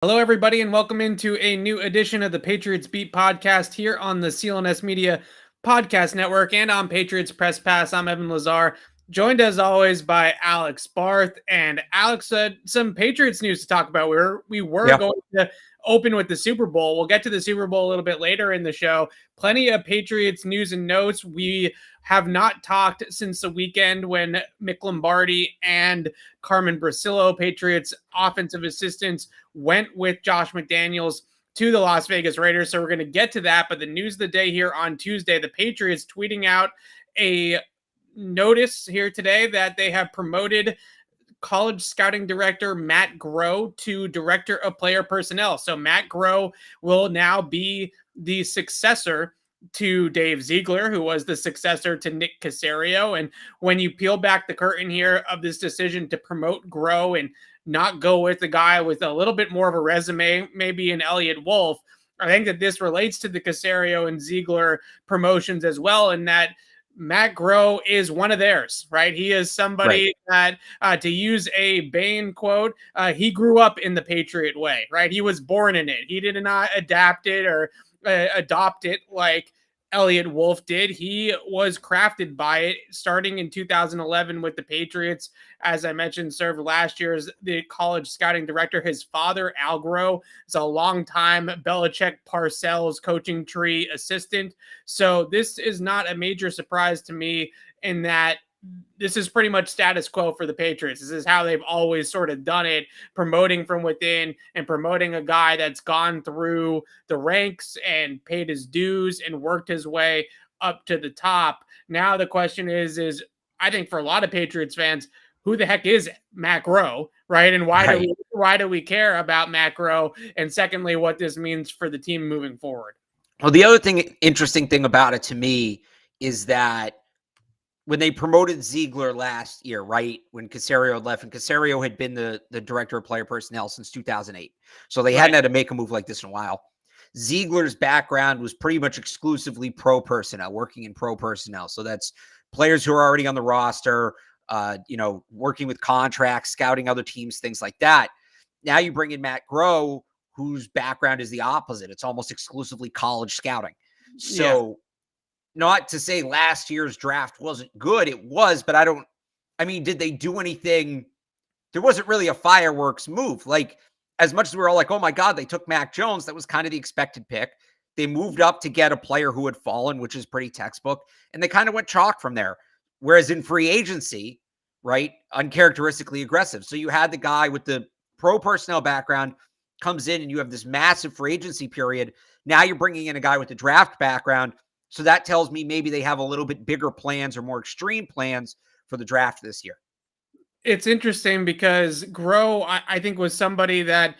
Hello, everybody, and welcome into a new edition of the Patriots Beat podcast here on the CLNS Media Podcast Network and on Patriots Press Pass. I'm Evan Lazar, joined as always by Alex Barth. And Alex, some Patriots news to talk about. We were Yeah. going to open with the Super Bowl. We'll get to the Super Bowl a little bit later in the show. Plenty of Patriots news and notes. We have not talked since the weekend when Mick Lombardi and Carmen Brasillo, Patriots offensive assistants, went with Josh McDaniels to the Las Vegas Raiders. So we're going to get to that. But the news of the day here on Tuesday, the Patriots tweeting out a notice here today that they have promoted college scouting director Matt Groh to director of player personnel. So Matt Groh will now be the successor to Dave Ziegler, who was the successor to Nick Caserio. And when you peel back the curtain here of this decision to promote Groh and not go with a guy with a little bit more of a resume, maybe an Elliott Wolf, I think that this relates to the Caserio and Ziegler promotions as well, in that Matt Groh is one of theirs, right? He is somebody that, to use a Bain quote, he grew up in the Patriot way, right? He was born in it. He did not adapt it or adopt it like Elliott Wolf did. He was crafted by it, starting in 2011 with the Patriots. As I mentioned, served last year as the college scouting director. His father, Al Groh, is a longtime Belichick Parcells coaching tree assistant. So this is not a major surprise to me in that this is pretty much status quo for the Patriots. This is how they've always sort of done it, promoting from within and promoting a guy that's gone through the ranks and paid his dues and worked his way up to the top. Now the question is I think for a lot of Patriots fans, who the heck is Matt Groh, right? And why do we care about Matt Groh? And secondly, what this means for the team moving forward. Well, the other interesting thing about it to me is that when they promoted Ziegler last year, right, when Caserio left, and Caserio had been the director of player personnel since 2008. So they hadn't had to make a move like this in a while. Ziegler's background was pretty much exclusively pro personnel, working in pro personnel. So that's players who are already on the roster, working with contracts, scouting other teams, things like that. Now you bring in Matt Groh, whose background is the opposite. It's almost exclusively college scouting. So not to say last year's draft wasn't good. It was, but did they do anything? There wasn't really a fireworks move. Like, as much as we were all like, oh my God, they took Mac Jones. That was kind of the expected pick. They moved up to get a player who had fallen, which is pretty textbook. And they kind of went chalk from there. Whereas in free agency, right, uncharacteristically aggressive. So you had the guy with the pro personnel background comes in and you have this massive free agency period. Now you're bringing in a guy with the draft background. So that tells me maybe they have a little bit bigger plans or more extreme plans for the draft this year. It's interesting because Groh, I think, was somebody that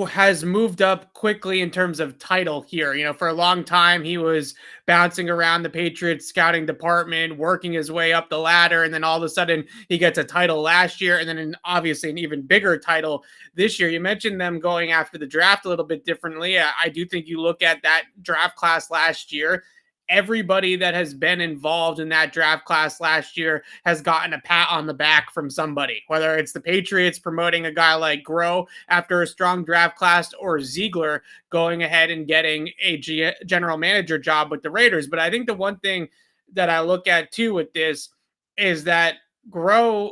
has moved up quickly in terms of title here. You know, for a long time, he was bouncing around the Patriots scouting department, working his way up the ladder. And then all of a sudden he gets a title last year and then obviously an even bigger title this year. You mentioned them going after the draft a little bit differently. I do think you look at that draft class last year, everybody that has been involved in that draft class last year has gotten a pat on the back from somebody, whether it's the Patriots promoting a guy like Groh after a strong draft class or Ziegler going ahead and getting a general manager job with the Raiders. But I think the one thing that I look at too with this is that Groh,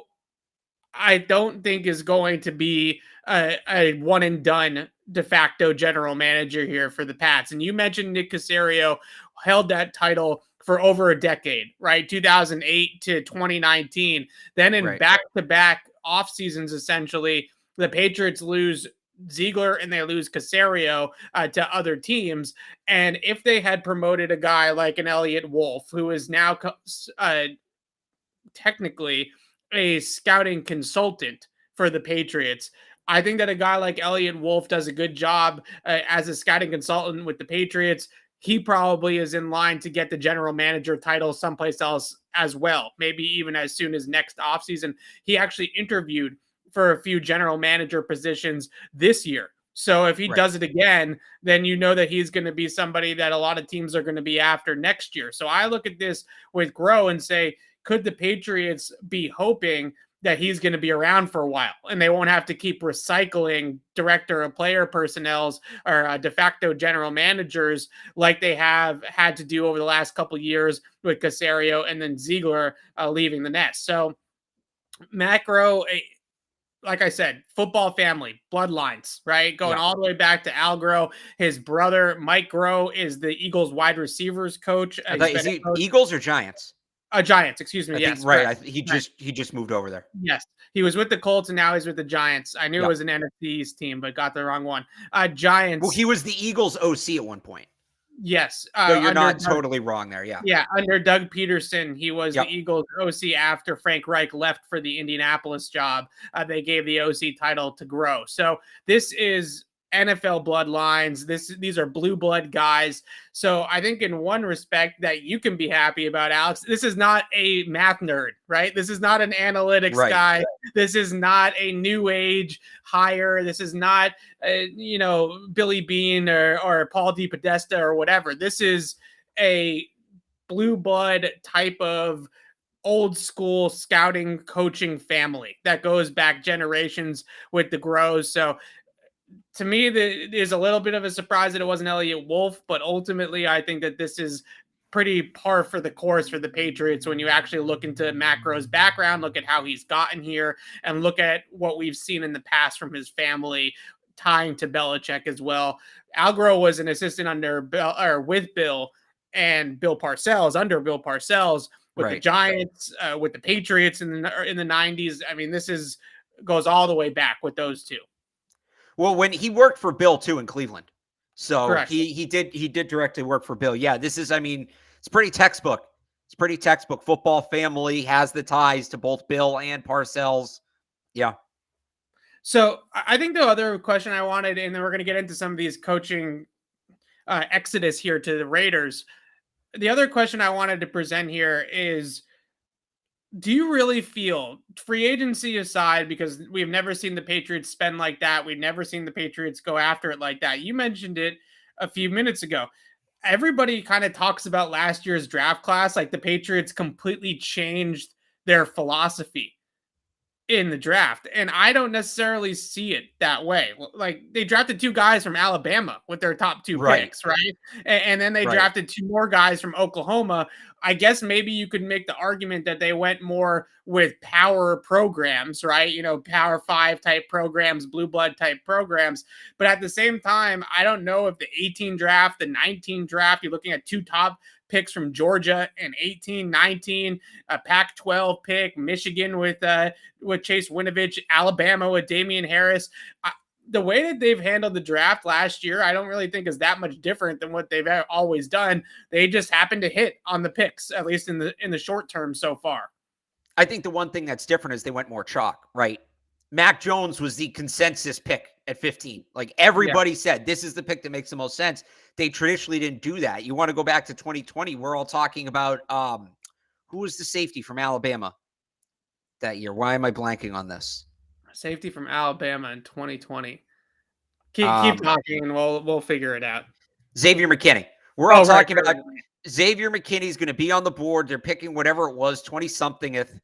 I don't think is going to be a one and done de facto general manager here for the Pats. And you mentioned Nick Caserio held that title for over a decade, right? 2008 to 2019. Then in back-to-back off seasons, essentially, the Patriots lose Ziegler and they lose Caserio to other teams. And if they had promoted a guy like an Elliott Wolf, who is now technically a scouting consultant for the Patriots, I think that a guy like Elliott Wolf does a good job as a scouting consultant with the Patriots. He probably is in line to get the general manager title someplace else as well, maybe even as soon as next offseason. He actually interviewed for a few general manager positions this year. So if he does it again, then you know that he's going to be somebody that a lot of teams are going to be after next year. So I look at this with Groh and say, could the Patriots be hoping that he's going to be around for a while, and they won't have to keep recycling director of player personnel's or de facto general managers like they have had to do over the last couple of years with Caserio and then Ziegler leaving the nest. So Matt Groh, like I said, football family, bloodlines, right? Going Yeah. all the way back to Al Groh. His brother, Mike Groh, is the Eagles wide receivers coach. He's Is been a he coach. Eagles or Giants? Giants, excuse me. I think Yes, right. correct. He Right. just moved over there. Yes. He was with the Colts and now he's with the Giants. I knew it Yep. was an NFC East team, but got the wrong one. Well, Giants. he was the Eagles OC at one point. Yes. So you're Under not totally wrong there. Yeah. Yeah, under Doug Peterson, he was Yep. the Eagles OC after Frank Reich left for the Indianapolis job. They gave the OC title to Groh. So this is NFL bloodlines. These are blue blood guys. So I think in one respect that you can be happy about, Alex, this is not a math nerd, right? This is not an analytics Right. guy. This is not a new age hire. This is not, Billy Bean or Paul DePodesta or whatever. This is a blue blood type of old school scouting coaching family that goes back generations with the Grohs. So to me, it is a little bit of a surprise that it wasn't Elliott Wolf, but ultimately I think that this is pretty par for the course for the Patriots when you actually look into Matt Groh's background, look at how he's gotten here, and look at what we've seen in the past from his family tying to Belichick as well. Al Groh was an assistant under Bill or with Bill and Bill Parcells under Bill Parcells with the Giants, with the Patriots in the 90s. I mean, goes all the way back with those two. Well, when he worked for Bill too in Cleveland, so Correct. he did directly work for Bill. Yeah, this is, I mean, it's pretty textbook. It's pretty textbook. Football family has the ties to both Bill and Parcells. Yeah. So I think the other question I wanted, and then we're going to get into some of these coaching exodus here to the Raiders. The other question I wanted to present here is, do you really feel, free agency aside, because we've never seen the Patriots spend like that, we've never seen the Patriots go after it like that. You mentioned it a few minutes ago. Everybody kind of talks about last year's draft class like the Patriots completely changed their philosophy in the draft, and I don't necessarily see it that way. Like, they drafted two guys from Alabama with their top two picks, right? And then they drafted two more guys from Oklahoma. I guess maybe you could make the argument that they went more with power programs, right? Power 5 type programs, blue blood type programs. But at the same time, I don't know if the 18 draft, the 19 draft, you're looking at two top picks from Georgia and 18, 19, a Pac-12 pick, Michigan with Chase Winovich, Alabama with Damian Harris. The way that they've handled the draft last year, I don't really think is that much different than what they've always done. They just happened to hit on the picks, at least in the short term so far. I think the one thing that's different is they went more chalk, right? Mac Jones was the consensus pick at 15. Like, everybody said, this is the pick that makes the most sense. They traditionally didn't do that. You want to go back to 2020, we're all talking about who was the safety from Alabama that year? Why am I blanking on this? Safety from Alabama in 2020. Keep talking and we'll figure it out. Xavier McKinney. We're all talking about Xavier McKinney's going to be on the board. They're picking whatever it was, 20-somethingth.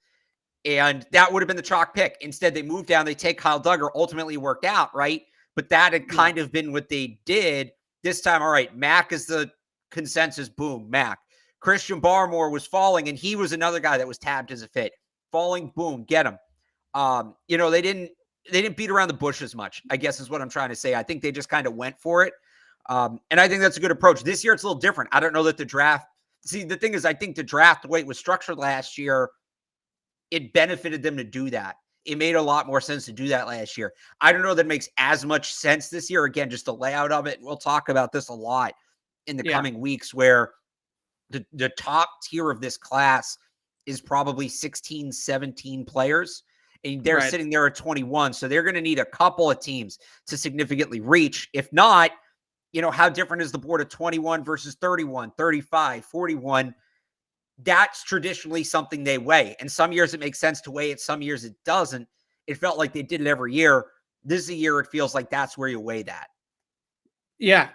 And that would have been the chalk pick. Instead, they moved down. They take Kyle Duggar. Ultimately worked out, right? But that had kind of been what they did. This time, all right, Mac is the consensus. Boom, Mac. Christian Barmore was falling, and he was another guy that was tabbed as a fit. Falling, boom, get him. They didn't beat around the bush as much, I guess is what I'm trying to say. I think they just kind of went for it. And I think that's a good approach. This year, it's a little different. I don't know that the draft. See, the thing is, I think the draft, the way it was structured last year, it benefited them to do that. It made a lot more sense to do that last year. I don't know that it makes as much sense this year. Again, just the layout of it. We'll talk about this a lot in the coming weeks, where the top tier of this class is probably 16, 17 players. And they're sitting there at 21. So they're going to need a couple of teams to significantly reach. If not, how different is the board of 21 versus 31, 35, 41? That's traditionally something they weigh. And some years it makes sense to weigh it. Some years it doesn't. It felt like they did it every year. This is a year it feels like that's where you weigh that. Yeah,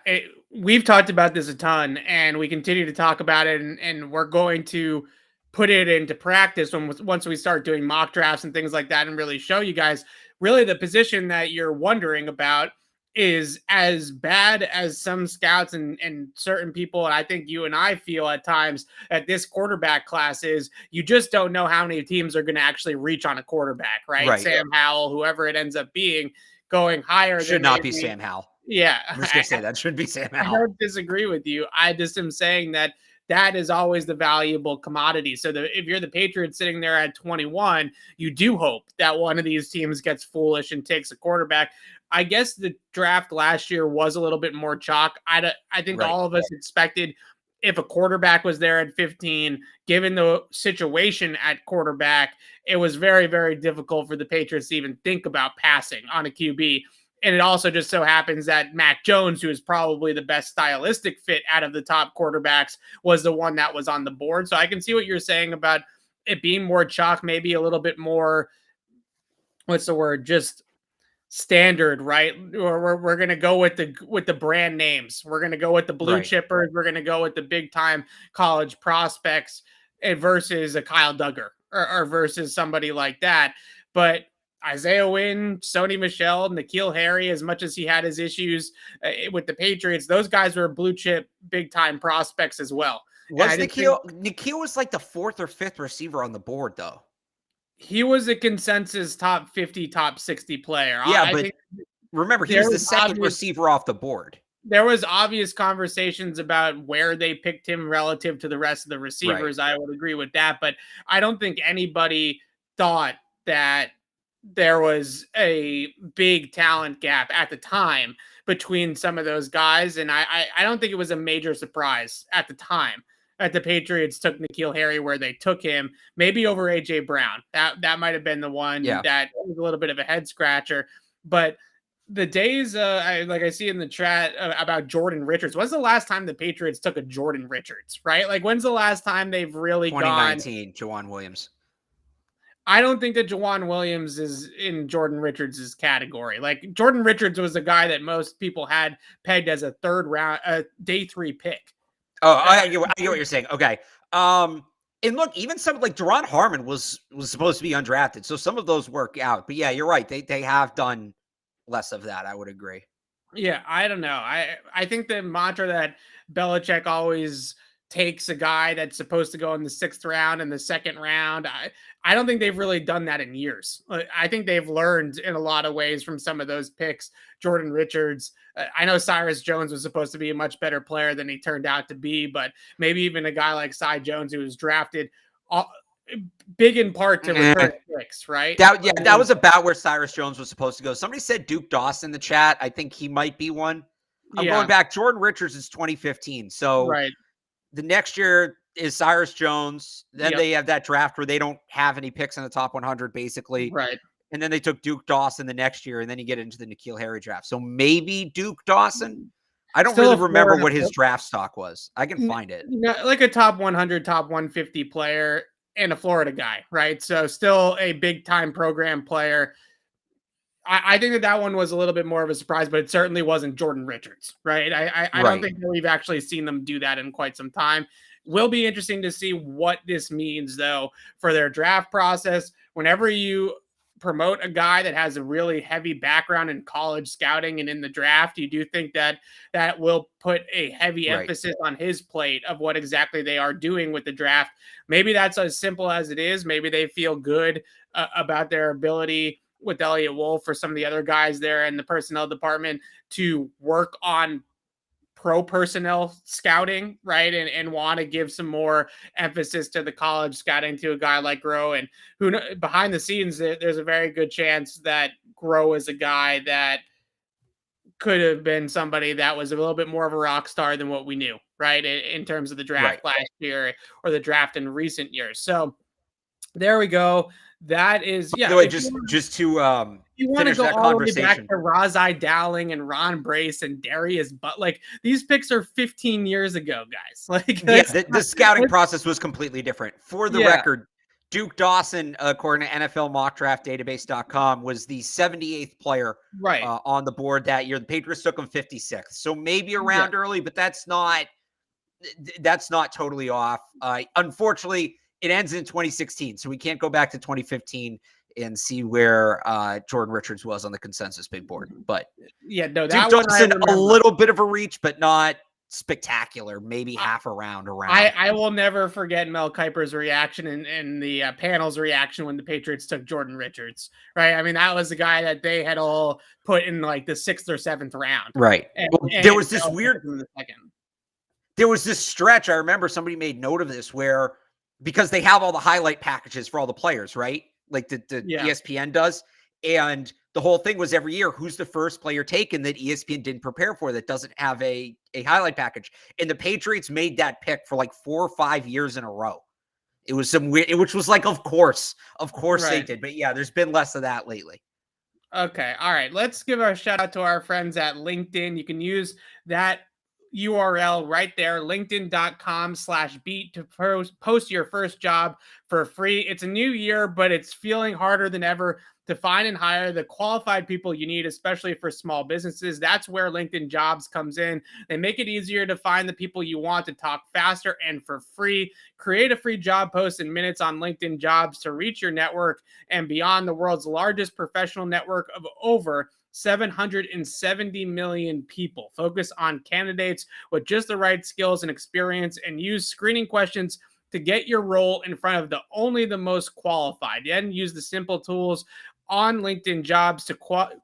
we've talked about this a ton, and we continue to talk about it, and we're going to put it into practice once we start doing mock drafts and things like that and really show you guys really the position that you're wondering about is as bad as some scouts and certain people, and I think you and I feel at times that this quarterback class is. You just don't know how many teams are going to actually reach on a quarterback, right? Right. Sam Howell, whoever it ends up being, going higher Should than not be Sam Howell. Yeah, I'm just gonna say that shouldn't be Sam I Howell. don't disagree with you. I just am saying that that is always the valuable commodity. So if you're the Patriots sitting there at 21, you do hope that one of these teams gets foolish and takes a quarterback. I guess the draft last year was a little bit more chalk. I think Right. all of us expected if a quarterback was there at 15, given the situation at quarterback, it was very, very difficult for the Patriots to even think about passing on a QB. And it also just so happens that Mac Jones, who is probably the best stylistic fit out of the top quarterbacks, was the one that was on the board. So I can see what you're saying about it being more chalk, maybe a little bit more, what's the word, just standard, right? Or we're going to go with the brand names. We're going to go with the blue Right. chippers. We're going to go with the big time college prospects versus a Kyle Duggar or versus somebody like that. But Isaiah Wynn, Sony Michel, N'Keal Harry, as much as he had his issues with the Patriots, those guys were blue chip, big time prospects as well. Was N'Keal was like the 4th or 5th receiver on the board, though. He was a consensus top 50, top 60 player. Yeah, I but think remember, he was the second receiver off the board. There was obvious conversations about where they picked him relative to the rest of the receivers. Right. I would agree with that, but I don't think anybody thought that there was a big talent gap at the time between some of those guys. And I don't think it was a major surprise at the time that the Patriots took N'Keal Harry where they took him, maybe over AJ Brown. That might have been the one that was a little bit of a head scratcher, but the days, like I see in the chat about Jordan Richards. When's the last time the Patriots took a Jordan Richards, right? Like, when's the last time they've really 2019, Jawan Williams. I don't think that Jawan Williams is in Jordan Richards' category. Like, Jordan Richards was a guy that most people had pegged as a third round, day 3 pick. Oh, I get what you're saying. Okay. And look, even some like Deron Harmon was supposed to be undrafted, so some of those work out. But yeah, you're right. They have done less of that. I would agree. Yeah, I don't know. I think the mantra that Belichick always takes a guy that's supposed to go in the 6th round and the 2nd round. I don't think they've really done that in years. I think they've learned in a lot of ways from some of those picks. Jordan Richards, I know Cyrus Jones was supposed to be a much better player than he turned out to be, but maybe even a guy like Cy Jones, who was drafted big in part to return picks, right? That was about where Cyrus Jones was supposed to go. Somebody said Duke Dawson in the chat. I think he might be one. I'm going back. Jordan Richards is 2015. So the next year is Cyrus Jones. Then they have that draft where they don't have any picks in the top 100, basically. Right. And then they took Duke Dawson the next year, and then you get into the N'Keal Harry draft. So maybe Duke Dawson. I don't really remember what his draft stock was. I can find it. Like a top 100, top 150 player and a Florida guy, right? So still a big time program player. I think that one was a little bit more of a surprise, but it certainly wasn't Jordan Richards, right? I don't think that we've actually seen them do that in quite some time. Will be interesting to see what this means, though, for their draft process. Whenever you promote a guy that has a really heavy background in college scouting and in the draft, you do think that that will put a heavy emphasis on his plate of what exactly they are doing with the draft. Maybe that's as simple as it is. Maybe they feel good about their ability with Elliott Wolf or some of the other guys there in the personnel department to work on pro personnel scouting, right? And want to give some more emphasis to the college scouting to a guy like Groh. And who behind the scenes, there's a very good chance that Groh is a guy that could have been somebody that was a little bit more of a rock star than what we knew, right? In terms of the draft last year or the draft in recent years. So there we go. That is, By the way, just to you want to go all the way back to Razai Dowling and Ron Brace and Darius, but like these picks are 15 years ago, guys. Like, the scouting process was completely different. For the record, Duke Dawson, according to NFLmockdraftdatabase.com, was the 78th player on the board that year. The Patriots took him 56th, so maybe around early, but that's not totally off. Unfortunately, it ends in 2016, so we can't go back to 2015 and see where Jordan Richards was on the consensus big board. But yeah, no, Duke that one I Dawson, a remember. little bit of a reach, but not spectacular. Maybe half a round around. I will never forget Mel Kiper's reaction and the panel's reaction when the Patriots took Jordan Richards, right? I mean, that was the guy that they had all put in like the 6th or 7th round. Right. And, well, there was this weird in the second. There was this stretch. I remember somebody made note of this where, because they have all the highlight packages for all the players, right? Like the ESPN does. And the whole thing was every year, who's the first player taken that ESPN didn't prepare for that doesn't have a highlight package? And the Patriots made that pick for like 4 or 5 years in a row. It was some weird, which was like, of course right. They did. But yeah, there's been less of that lately. Okay. All right. Let's give a shout out to our friends at LinkedIn. You can use that URL right there, linkedin.com/beat, to post your first job for free. It's a new year, but it's feeling harder than ever to find and hire the qualified people you need, especially for small businesses. That's where LinkedIn Jobs comes in. They make it easier to find the people you want, to talk faster and for free. Create a free job post in minutes on LinkedIn Jobs to reach your network and beyond. The world's largest professional network of over 770 million people. Focus on candidates with just the right skills and experience, and use screening questions to get your role in front of only the most qualified. Then use the simple tools on LinkedIn Jobs to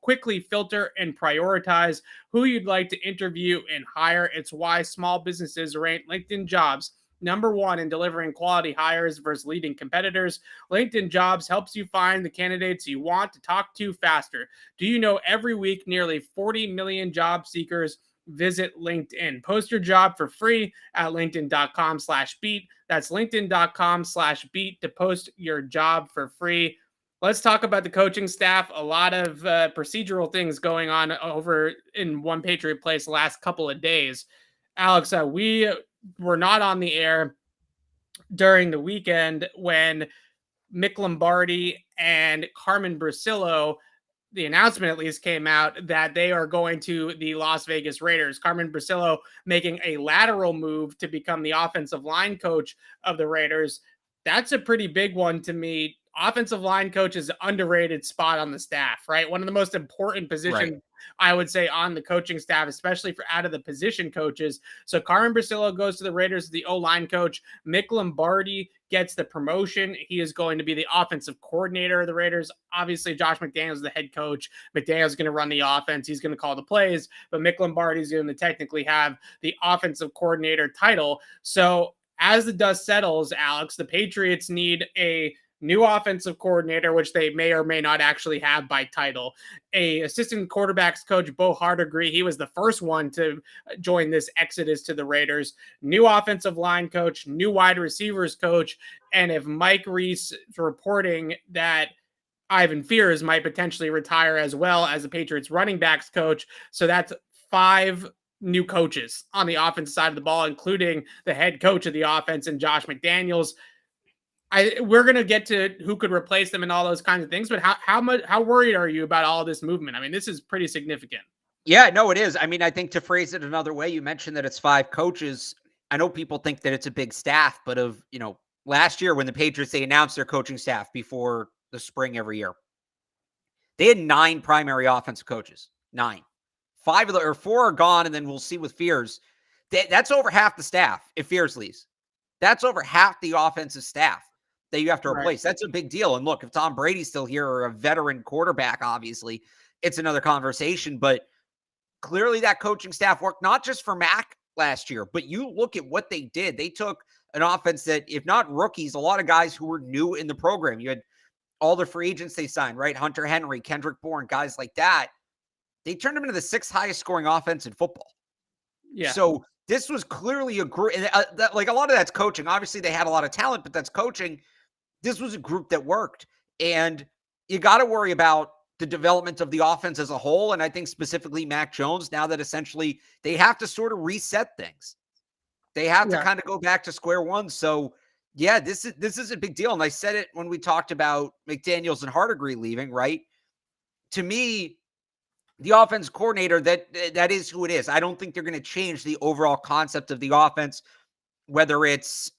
quickly filter and prioritize who you'd like to interview and hire. It's why small businesses rank LinkedIn Jobs #1 in delivering quality hires versus leading competitors. LinkedIn Jobs helps you find the candidates you want to talk to faster. Do you know every week nearly 40 million job seekers visit LinkedIn? Post your job for free at linkedin.com/beat. That's linkedin.com/beat to post your job for free. Let's talk about the coaching staff. A lot of procedural things going on over in One Patriot Place the last couple of days. Alex, we were not on the air during the weekend when Mick Lombardi and Carmen Brasillo, the announcement at least came out that they are going to the Las Vegas Raiders. Carmen Brasillo making a lateral move to become the offensive line coach of the Raiders. That's a pretty big one to me. Offensive line coach is an underrated spot on the staff, right? One of the most important positions, right, I would say, on the coaching staff, especially for out of the position coaches. So Carmen Brasillo goes to the Raiders as the O-line coach. Mick Lombardi gets the promotion. He is going to be the offensive coordinator of the Raiders. Obviously, Josh McDaniels is the head coach. McDaniels is going to run the offense. He's going to call the plays, but Mick Lombardi is going to technically have the offensive coordinator title. So as the dust settles, Alex, the Patriots need a new offensive coordinator, which they may or may not actually have by title. A assistant quarterbacks coach, Bo Hardegree, he was the first one to join this exodus to the Raiders. New offensive line coach, new wide receivers coach, and if Mike Reese is reporting that Ivan Fears might potentially retire as well as the Patriots running backs coach. So that's 5 new coaches on the offensive side of the ball, including the head coach of the offense and Josh McDaniels. We're going to get to who could replace them and all those kinds of things, but how worried are you about all this movement? I mean, this is pretty significant. Yeah, no, it is. I mean, I think to phrase it another way, you mentioned that it's 5 coaches. I know people think that it's a big staff, but last year when the Patriots, they announced their coaching staff before the spring every year, they had 9 primary offensive coaches. 9. 4 are gone, and then we'll see with Fears. That's over half the staff if Fears leaves. That's over half the offensive staff that you have to replace. Right. That's a big deal. And look, if Tom Brady's still here or a veteran quarterback, obviously, it's another conversation. But clearly that coaching staff worked not just for Mac last year, but you look at what they did. They took an offense that, if not rookies, a lot of guys who were new in the program. You had all the free agents they signed, right? Hunter Henry, Kendrick Bourne, guys like that. They turned them into the 6th highest scoring offense in football. Yeah. So this was clearly a group, like a lot of that's coaching. Obviously, they had a lot of talent, but that's coaching. This was a group that worked. And you got to worry about the development of the offense as a whole. And I think specifically Mac Jones, now that essentially they have to sort of reset things. They have to kind of go back to square one. So, yeah, this is a big deal. And I said it when we talked about McDaniels and Hardegree leaving, right? To me, the offense coordinator, that is who it is. I don't think they're going to change the overall concept of the offense, whether it's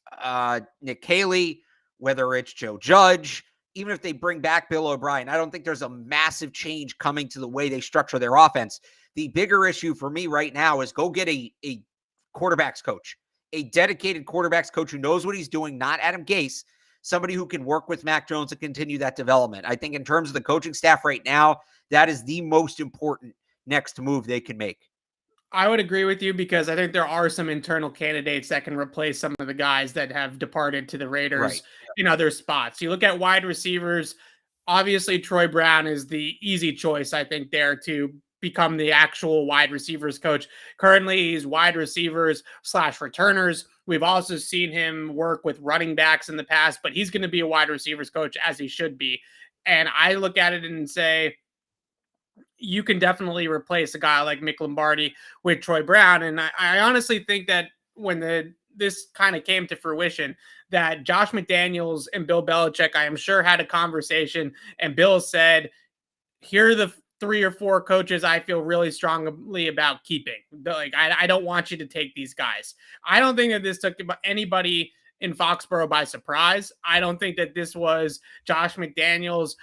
Nick Caley whether it's Joe Judge, even if they bring back Bill O'Brien, I don't think there's a massive change coming to the way they structure their offense. The bigger issue for me right now is go get a quarterbacks coach, a dedicated quarterbacks coach who knows what he's doing, not Adam Gase, somebody who can work with Mac Jones and continue that development. I think in terms of the coaching staff right now, that is the most important next move they can make. I would agree with you because I think there are some internal candidates that can replace some of the guys that have departed to the Raiders Right. in other spots. You look at wide receivers, obviously Troy Brown is the easy choice, I think, there to become the actual wide receivers coach. Currently, he's wide receivers / returners. We've also seen him work with running backs in the past, but he's going to be a wide receivers coach as he should be. And I look at it and say, you can definitely replace a guy like Mick Lombardi with Troy Brown. And I honestly think that when this kind of came to fruition, that Josh McDaniels and Bill Belichick, I am sure, had a conversation, and Bill said, here are the 3 or 4 coaches I feel really strongly about keeping. Like, I don't want you to take these guys. I don't think that this took anybody in Foxborough by surprise. I don't think that this was Josh McDaniels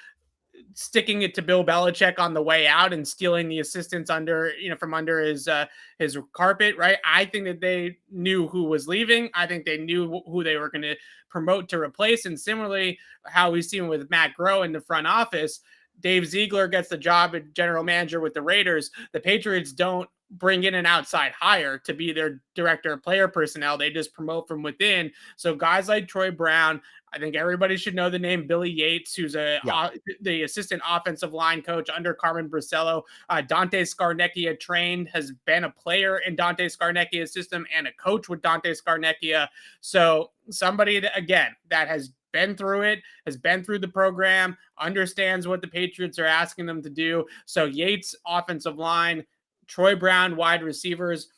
sticking it to Bill Belichick on the way out and stealing the assistants from under his carpet, right? I think that they knew who was leaving. I think they knew who they were going to promote to replace. And similarly, how we've seen with Matt Groh in the front office, Dave Ziegler gets the job as general manager with the Raiders. The Patriots don't bring in an outside hire to be their director of player personnel. They just promote from within. So guys like Troy Brown, I think everybody should know the name Billy Yates, who's the assistant offensive line coach under Carmen Brasello. Dante Scarnecchia trained, has been a player in Dante Scarnecchia's system and a coach with Dante Scarnecchia. So somebody that, again, that has been through it, has been through the program, understands what the Patriots are asking them to do. So Yates, offensive line, Troy Brown, wide receivers.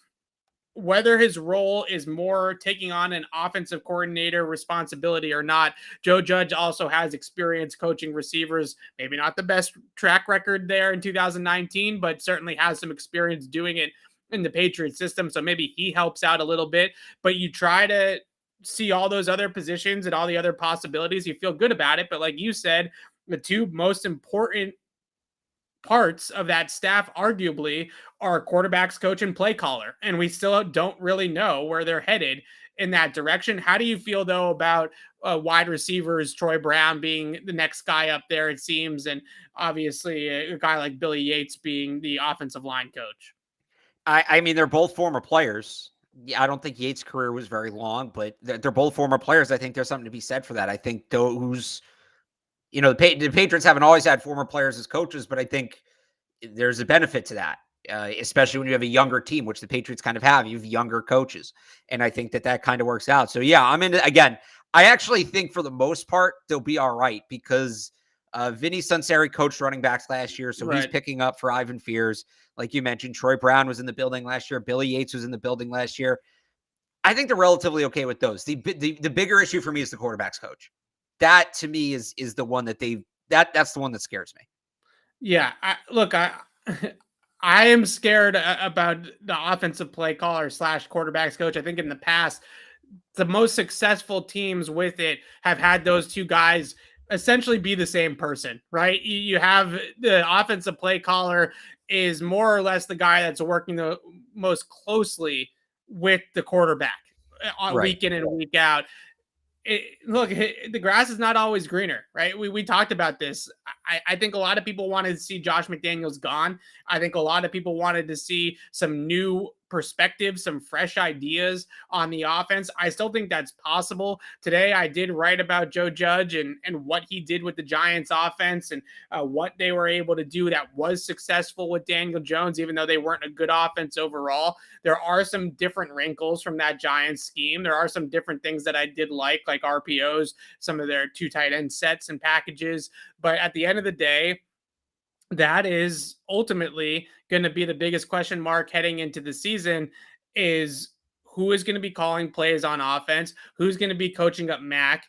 Whether his role is more taking on an offensive coordinator responsibility or not, Joe Judge also has experience coaching receivers. Maybe not the best track record there in 2019, but certainly has some experience doing it in the Patriots system. So maybe he helps out a little bit. But you try to see all those other positions and all the other possibilities. You feel good about it. But like you said, the 2 most important parts of that staff arguably are quarterbacks coach and play caller, and we still don't really know where they're headed in that direction. How do you feel though about wide receivers, Troy Brown being the next guy up there, it seems, and obviously a guy like Billy Yates being the offensive line coach? I mean, they're both former players. Yeah, I don't think Yates' career was very long, but they're both former players. I think there's something to be said for that. I think those, the Patriots haven't always had former players as coaches, but I think there's a benefit to that, especially when you have a younger team, which the Patriots kind of have. You have younger coaches, and I think that kind of works out. So, yeah, I'm into, again, I actually think for the most part, they'll be all right because Vinny Sunseri coached running backs last year, so he's picking up for Ivan Fears. Like you mentioned, Troy Brown was in the building last year. Billy Yates was in the building last year. I think they're relatively okay with those. The bigger issue for me is the quarterback's coach. That to me is the one that that's the one that scares me. Yeah, I am scared about the offensive play caller / quarterbacks coach. I think in the past, the most successful teams with it have had those 2 guys essentially be the same person, right? You have the offensive play caller is more or less the guy that's working the most closely with the quarterback week in and week out. The grass is not always greener, right? We talked about this. I think a lot of people wanted to see Josh McDaniels gone. I think a lot of people wanted to see some new perspectives, some fresh ideas on the offense. I still think that's possible. Today, I did write about Joe Judge and what he did with the Giants offense and what they were able to do that was successful with Daniel Jones, even though they weren't a good offense overall. There are some different wrinkles from that Giants scheme. There are some different things that I did like RPOs, some of their 2 tight end sets and packages. But at the end of the day, that is ultimately going to be the biggest question mark heading into the season is who is going to be calling plays on offense, who's going to be coaching up Mac.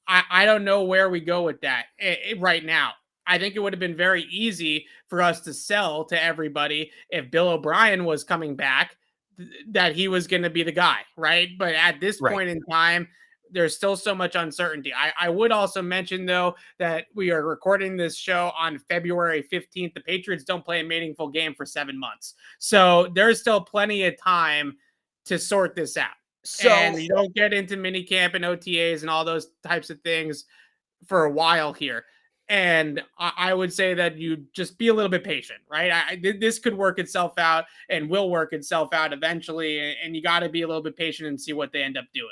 I don't know where we go with that right now. I think it would have been very easy for us to sell to everybody if Bill O'Brien was coming back that he was going to be the guy, right? But at this point in time, there's still so much uncertainty. I would also mention, though, that we are recording this show on February 15th. The Patriots don't play a meaningful game for 7 months. So there's still plenty of time to sort this out. And you don't get into minicamp and OTAs and all those types of things for a while here. And I would say that you just be a little bit patient, right? This could work itself out and will work itself out eventually. And you got to be a little bit patient and see what they end up doing.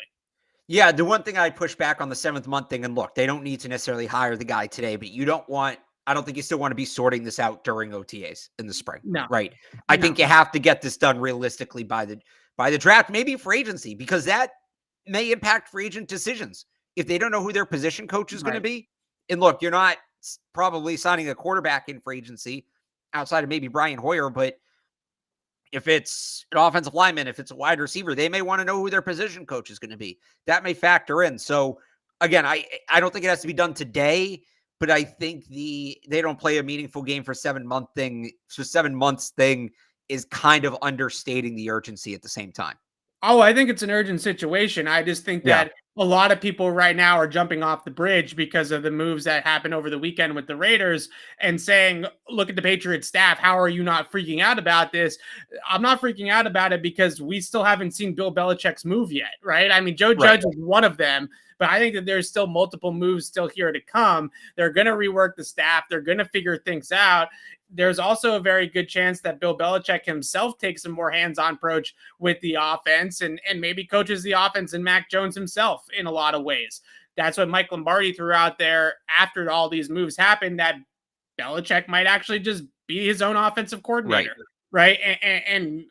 Yeah, the one thing I push back on the 7th month thing, and look, they don't need to necessarily hire the guy today, but I don't think you still want to be sorting this out during OTAs in the spring. No. Right. I think you have to get this done realistically by the draft, maybe free agency, because that may impact free agent decisions. If they don't know who their position coach is going to be. And look, you're not probably signing a quarterback in free agency outside of maybe Brian Hoyer, but if it's an offensive lineman, if it's a wide receiver, they may want to know who their position coach is going to be. That may factor in. So again, I don't think it has to be done today, but I think they don't play a meaningful game for 7 month thing. So 7 months thing is kind of understating the urgency at the same time. Oh, I think it's an urgent situation. I just think that a lot of people right now are jumping off the bridge because of the moves that happened over the weekend with the Raiders and saying, look at the Patriots staff. How are you not freaking out about this? I'm not freaking out about it because we still haven't seen Bill Belichick's move yet, right? I mean, Joe Judge is one of them, but I think that there's still multiple moves still here to come. They're going to rework the staff. They're going to figure things out. There's also a very good chance that Bill Belichick himself takes a more hands-on approach with the offense and maybe coaches the offense and Mac Jones himself in a lot of ways. That's what Mike Lombardi threw out there after all these moves happened, that Belichick might actually just be his own offensive coordinator, right? And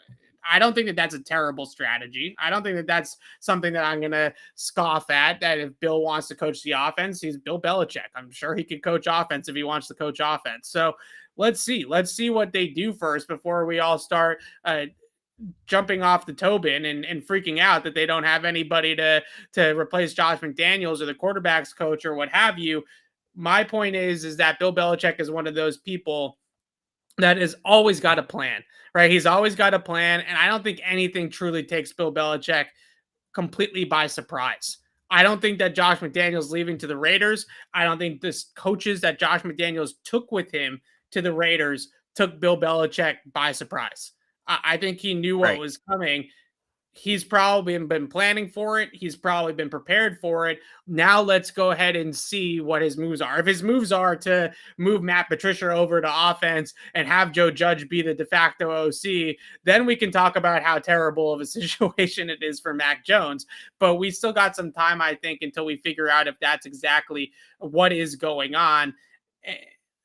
I don't think that that's a terrible strategy. I don't think that that's something that I'm going to scoff at, that if Bill wants to coach the offense, he's Bill Belichick. I'm sure he could coach offense if he wants to coach offense. So let's see what they do first before we all start jumping off the Tobin and freaking out that they don't have anybody to replace Josh McDaniels or the quarterback's coach or what have you. My point is that Bill Belichick is one of those people that has always got a plan, right? He's always got a plan. And I don't think anything truly takes Bill Belichick completely by surprise. I don't think that Josh McDaniels leaving to the Raiders, I don't think the coaches that Josh McDaniels took with him to the Raiders took Bill Belichick by surprise. I think he knew what was coming. He's probably been planning for it. He's probably been prepared for it. Now let's go ahead and see what his moves are. If his moves are to move Matt Patricia over to offense and have Joe Judge be the de facto OC, then we can talk about how terrible of a situation it is for Mac Jones. But we still got some time, I think, until we figure out if that's exactly what is going on.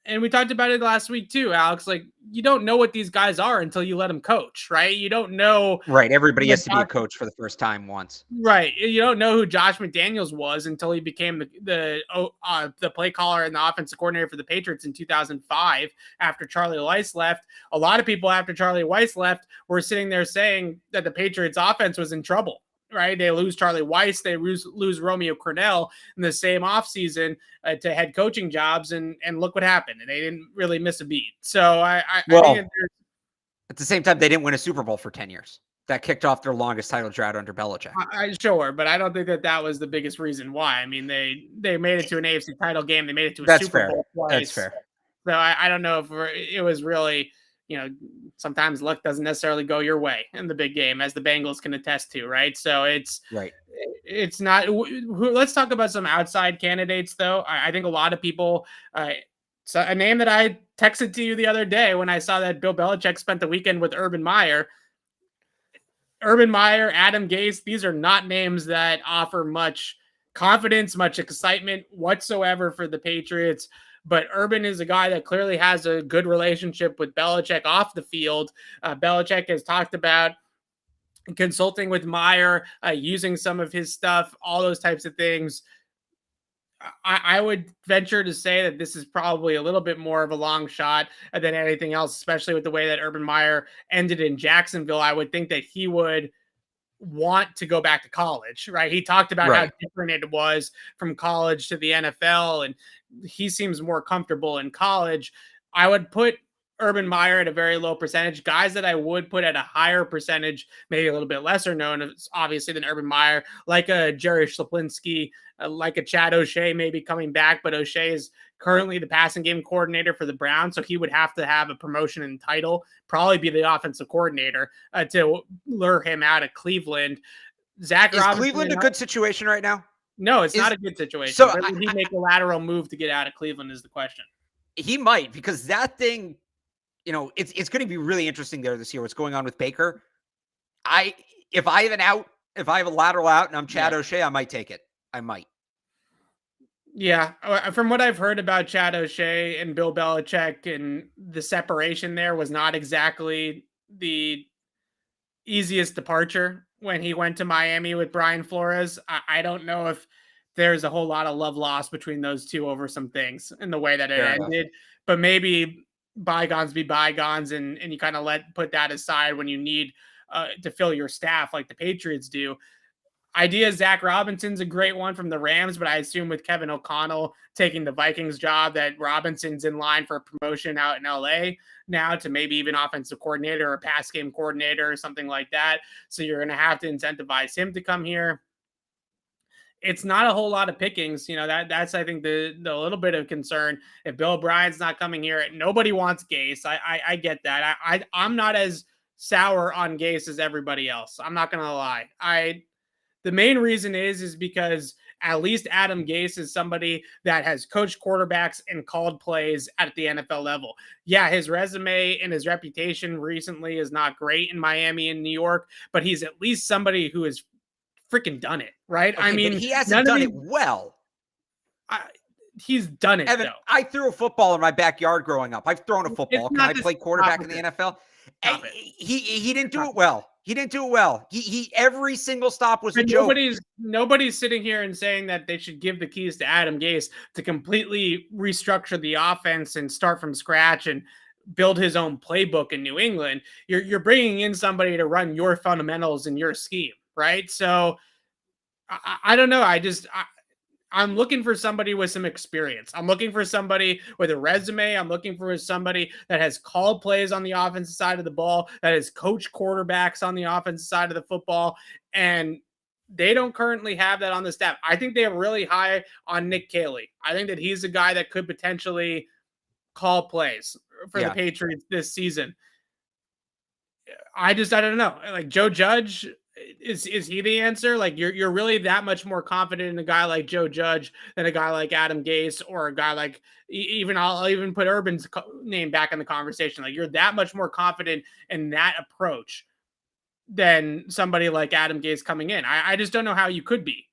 And we talked about it last week too, Alex. Like, you don't know what these guys are until you let them coach, right? You don't know. Right. Everybody has to be a coach for the first time once. Right. You don't know who Josh McDaniels was until he became the play caller and the offensive coordinator for the Patriots in 2005 after Charlie Weiss left. A lot of people after Charlie Weiss left were sitting there saying that the Patriots offense was in trouble. Right, they lose Charlie Weiss, they lose Romeo Crennel in the same offseason to head coaching jobs, and look what happened. And they didn't really miss a beat. So I think at the same time, they didn't win a Super Bowl for 10 years. That kicked off their longest title drought under Belichick. Sure, but I don't think that was the biggest reason why. I mean, they made it to an AFC title game. They made it to a Super Bowl twice. That's fair. So I don't know if it was really, sometimes luck doesn't necessarily go your way in the big game, as the Bengals can attest to, right? So it's not. Let's talk about some outside candidates, though. I think a lot of people. So a name that I texted to you the other day when I saw that Bill Belichick spent the weekend with Urban Meyer. Urban Meyer, Adam Gase, these are not names that offer much confidence, much excitement whatsoever for the Patriots. But Urban is a guy that clearly has a good relationship with Belichick off the field. Belichick has talked about consulting with Meyer, using some of his stuff, all those types of things. I would venture to say that this is probably a little bit more of a long shot than anything else, especially with the way that Urban Meyer ended in Jacksonville. I would think that he would want to go back to college, right? He talked about how different it was from college to the NFL, and he seems more comfortable in college. I would put Urban Meyer at a very low percentage. Guys that I would put at a higher percentage, maybe a little bit lesser known, obviously, than Urban Meyer, like a Jerry Slaplinski, like a Chad O'Shea maybe coming back, but O'Shea is currently the passing game coordinator for the Browns, so he would have to have a promotion and title, probably be the offensive coordinator to lure him out of Cleveland. Zach Is Robinson, Cleveland a good situation right now? No, it's not a good situation. So but would he make a lateral move to get out of Cleveland is the question. He might, because that thing, it's going to be really interesting there this year. What's going on with Baker? If I have a lateral out and I'm Chad O'Shea, I might take it. I might. Yeah, from what I've heard about Chad O'Shea and Bill Belichick, and the separation there was not exactly the easiest departure when he went to Miami with Brian Flores. I don't know if there's a whole lot of love lost between those two over some things in the way that it ended, but maybe bygones be bygones, and you kind of put that aside when you need to fill your staff like the Patriots do. Idea Zach Robinson's a great one from the Rams, but I assume with Kevin O'Connell taking the Vikings job that Robinson's in line for a promotion out in LA now to maybe even offensive coordinator or pass game coordinator or something like that. So you're going to have to incentivize him to come here. It's not a whole lot of pickings. That's, I think, the little bit of concern. If Bill O'Brien's not coming here, nobody wants Gase. I get that. I'm not as sour on Gase as everybody else. I'm not going to lie. The main reason is because at least Adam Gase is somebody that has coached quarterbacks and called plays at the NFL level. Yeah, his resume and his reputation recently is not great in Miami and New York, but he's at least somebody who has freaking done it, right? Okay, I mean, he hasn't done it well. He's done it, Evan, though. I threw a football in my backyard growing up. I've thrown a football. Can I play quarterback in the NFL? He didn't do it well. He didn't do it well. He every single stop was a joke. Nobody's sitting here and saying that they should give the keys to Adam Gase to completely restructure the offense and start from scratch and build his own playbook in New England. You're bringing in somebody to run your fundamentals and your scheme, right? So I don't know. I'm looking for somebody with some experience. I'm looking for somebody with a resume. I'm looking for somebody that has called plays on the offensive side of the ball, that has coached quarterbacks on the offensive side of the football. And they don't currently have that on the staff. I think they are really high on Nick Caley. I think that he's a guy that could potentially call plays for the Patriots this season. I don't know. Like Joe Judge, is he the answer? Like you're really that much more confident in a guy like Joe Judge than a guy like Adam Gase, or a guy like I'll even put Urban's name back in the conversation. Like you're that much more confident in that approach than somebody like Adam Gase coming in. I just don't know how you could be.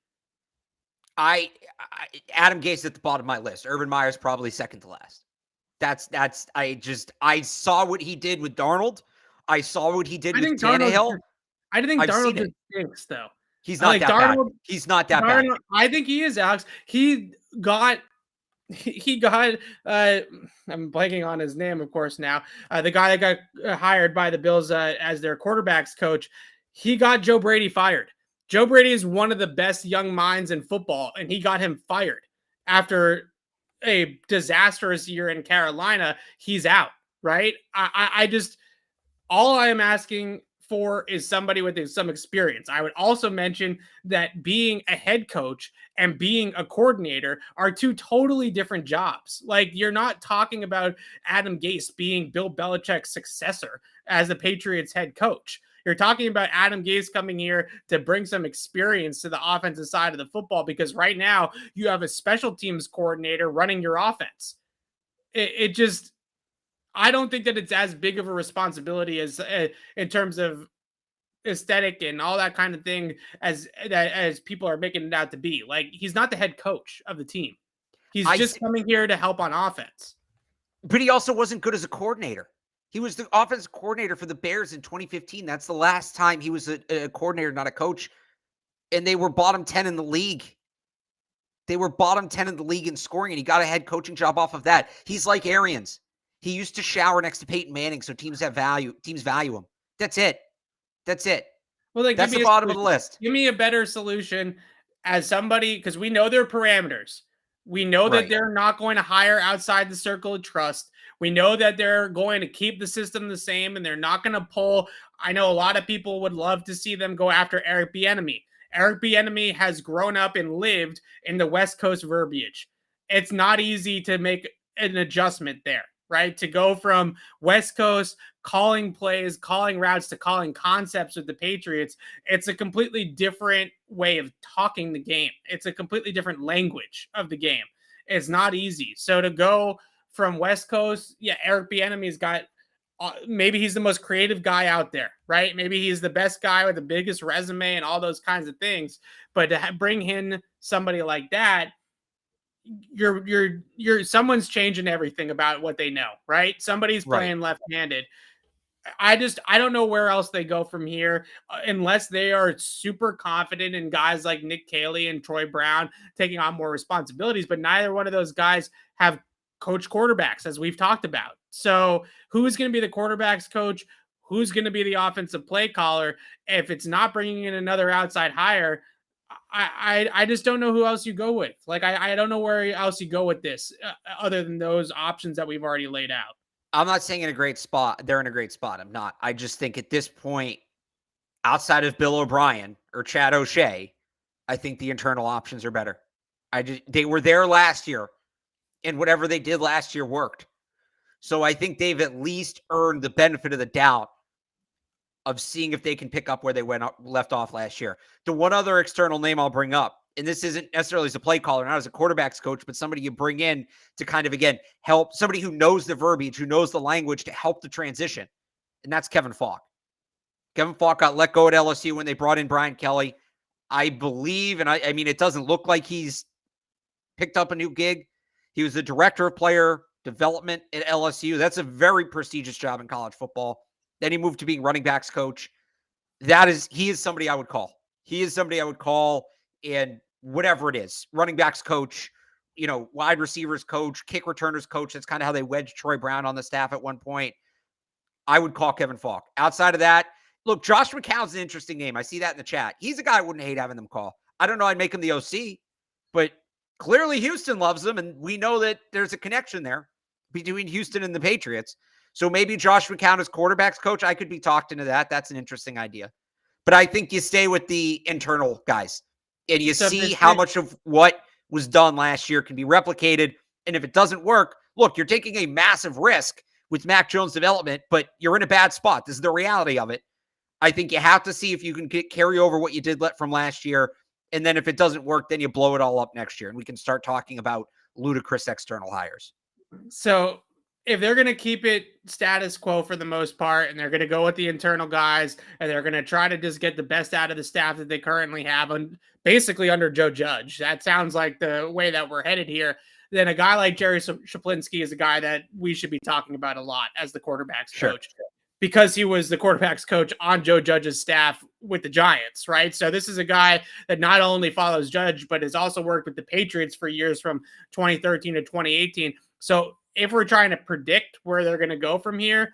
Adam Gase at the bottom of my list. Urban Meyer's probably second to last. I saw what he did with Darnold. I saw what he did with Tannehill. I think Darnold just stinks, though. He's not that bad. He's not that bad. I think he is, Alex. He got I'm blanking on his name, of course, now. The guy that got hired by the Bills as their quarterbacks coach, he got Joe Brady fired. Joe Brady is one of the best young minds in football, and he got him fired after a disastrous year in Carolina. He's out, right? All I am asking for is somebody with some experience. I would also mention that being a head coach and being a coordinator are two totally different jobs. Like, you're not talking about Adam Gase being Bill Belichick's successor as the Patriots head coach. You're talking about Adam Gase coming here to bring some experience to the offensive side of the football, because right now you have a special teams coordinator running your offense. I don't think that it's as big of a responsibility as in terms of aesthetic and all that kind of thing as people are making it out to be. Like, he's not the head coach of the team. He's just coming here to help on offense. But he also wasn't good as a coordinator. He was the offensive coordinator for the Bears in 2015. That's the last time he was a coordinator, not a coach. And they were bottom 10 in the league. They were bottom 10 in the league in scoring, and he got a head coaching job off of that. He's like Arians. He used to shower next to Peyton Manning, so teams value him. That's it. Well, then that's the bottom of the list. Give me a better solution as somebody, because we know their parameters. We know that they're not going to hire outside the circle of trust. We know that they're going to keep the system the same and they're not going to pull. I know a lot of people would love to see them go after Eric Bieniemy. Eric Bieniemy has grown up and lived in the West Coast verbiage. It's not easy to make an adjustment there, right? To go from West Coast calling plays, calling routes to calling concepts with the Patriots, it's a completely different way of talking the game. It's a completely different language of the game. It's not easy. So to go from West Coast, yeah, Eric Bieniemy's got maybe he's the most creative guy out there, right? Maybe he's the best guy with the biggest resume and all those kinds of things. But to bring in somebody like that, you're someone's changing everything about what they know, right? Somebody's playing left-handed. I don't know where else they go from here unless they are super confident in guys like Nick Caley and Troy Brown taking on more responsibilities, but neither one of those guys have coach quarterbacks, as we've talked about. So who's going to be the quarterbacks coach? Who's going to be the offensive play caller? If it's not bringing in another outside hire, I just don't know who else you go with. Like, I don't know where else you go with this other than those options that we've already laid out. I'm not saying in a great spot. They're in a great spot. I'm not. I just think at this point, outside of Bill O'Brien or Chad O'Shea, I think the internal options are better. They were there last year, and whatever they did last year worked. So I think they've at least earned the benefit of the doubt of seeing if they can pick up where they left off last year. The one other external name I'll bring up, and this isn't necessarily as a play caller, not as a quarterback's coach, but somebody you bring in to kind of, again, help, somebody who knows the verbiage, who knows the language to help the transition. And that's Kevin Falk. Kevin Falk got let go at LSU when they brought in Brian Kelly. I believe, and I mean, it doesn't look like he's picked up a new gig. He was the director of player development at LSU. That's a very prestigious job in college football. Then he moved to being running backs coach. He is somebody I would call. He is somebody I would call, and whatever it is, running backs coach, wide receivers coach, kick returners coach. That's kind of how they wedged Troy Brown on the staff at one point. I would call Kevin Falk. Outside of that, look, Josh McCown's an interesting name. I see that in the chat. He's a guy I wouldn't hate having them call. I don't know. I'd make him the OC, but clearly Houston loves him, and we know that there's a connection there between Houston and the Patriots. So maybe Josh McCown as quarterback's coach, I could be talked into that. That's an interesting idea. But I think you stay with the internal guys, and you see how much of what was done last year can be replicated. And if it doesn't work, look, you're taking a massive risk with Mac Jones' development, but you're in a bad spot. This is the reality of it. I think you have to see if you can carry over what you did from last year. And then if it doesn't work, then you blow it all up next year. And we can start talking about ludicrous external hires. So if they're going to keep it status quo for the most part, and they're going to go with the internal guys, and they're going to try to just get the best out of the staff that they currently have, and basically under Joe Judge, that sounds like the way that we're headed here, then a guy like Jerry Shaplinski is a guy that we should be talking about a lot as the quarterback's coach, because he was the quarterback's coach on Joe Judge's staff with the Giants, right? So this is a guy that not only follows Judge, but has also worked with the Patriots for years from 2013 to 2018. So if we're trying to predict where they're going to go from here,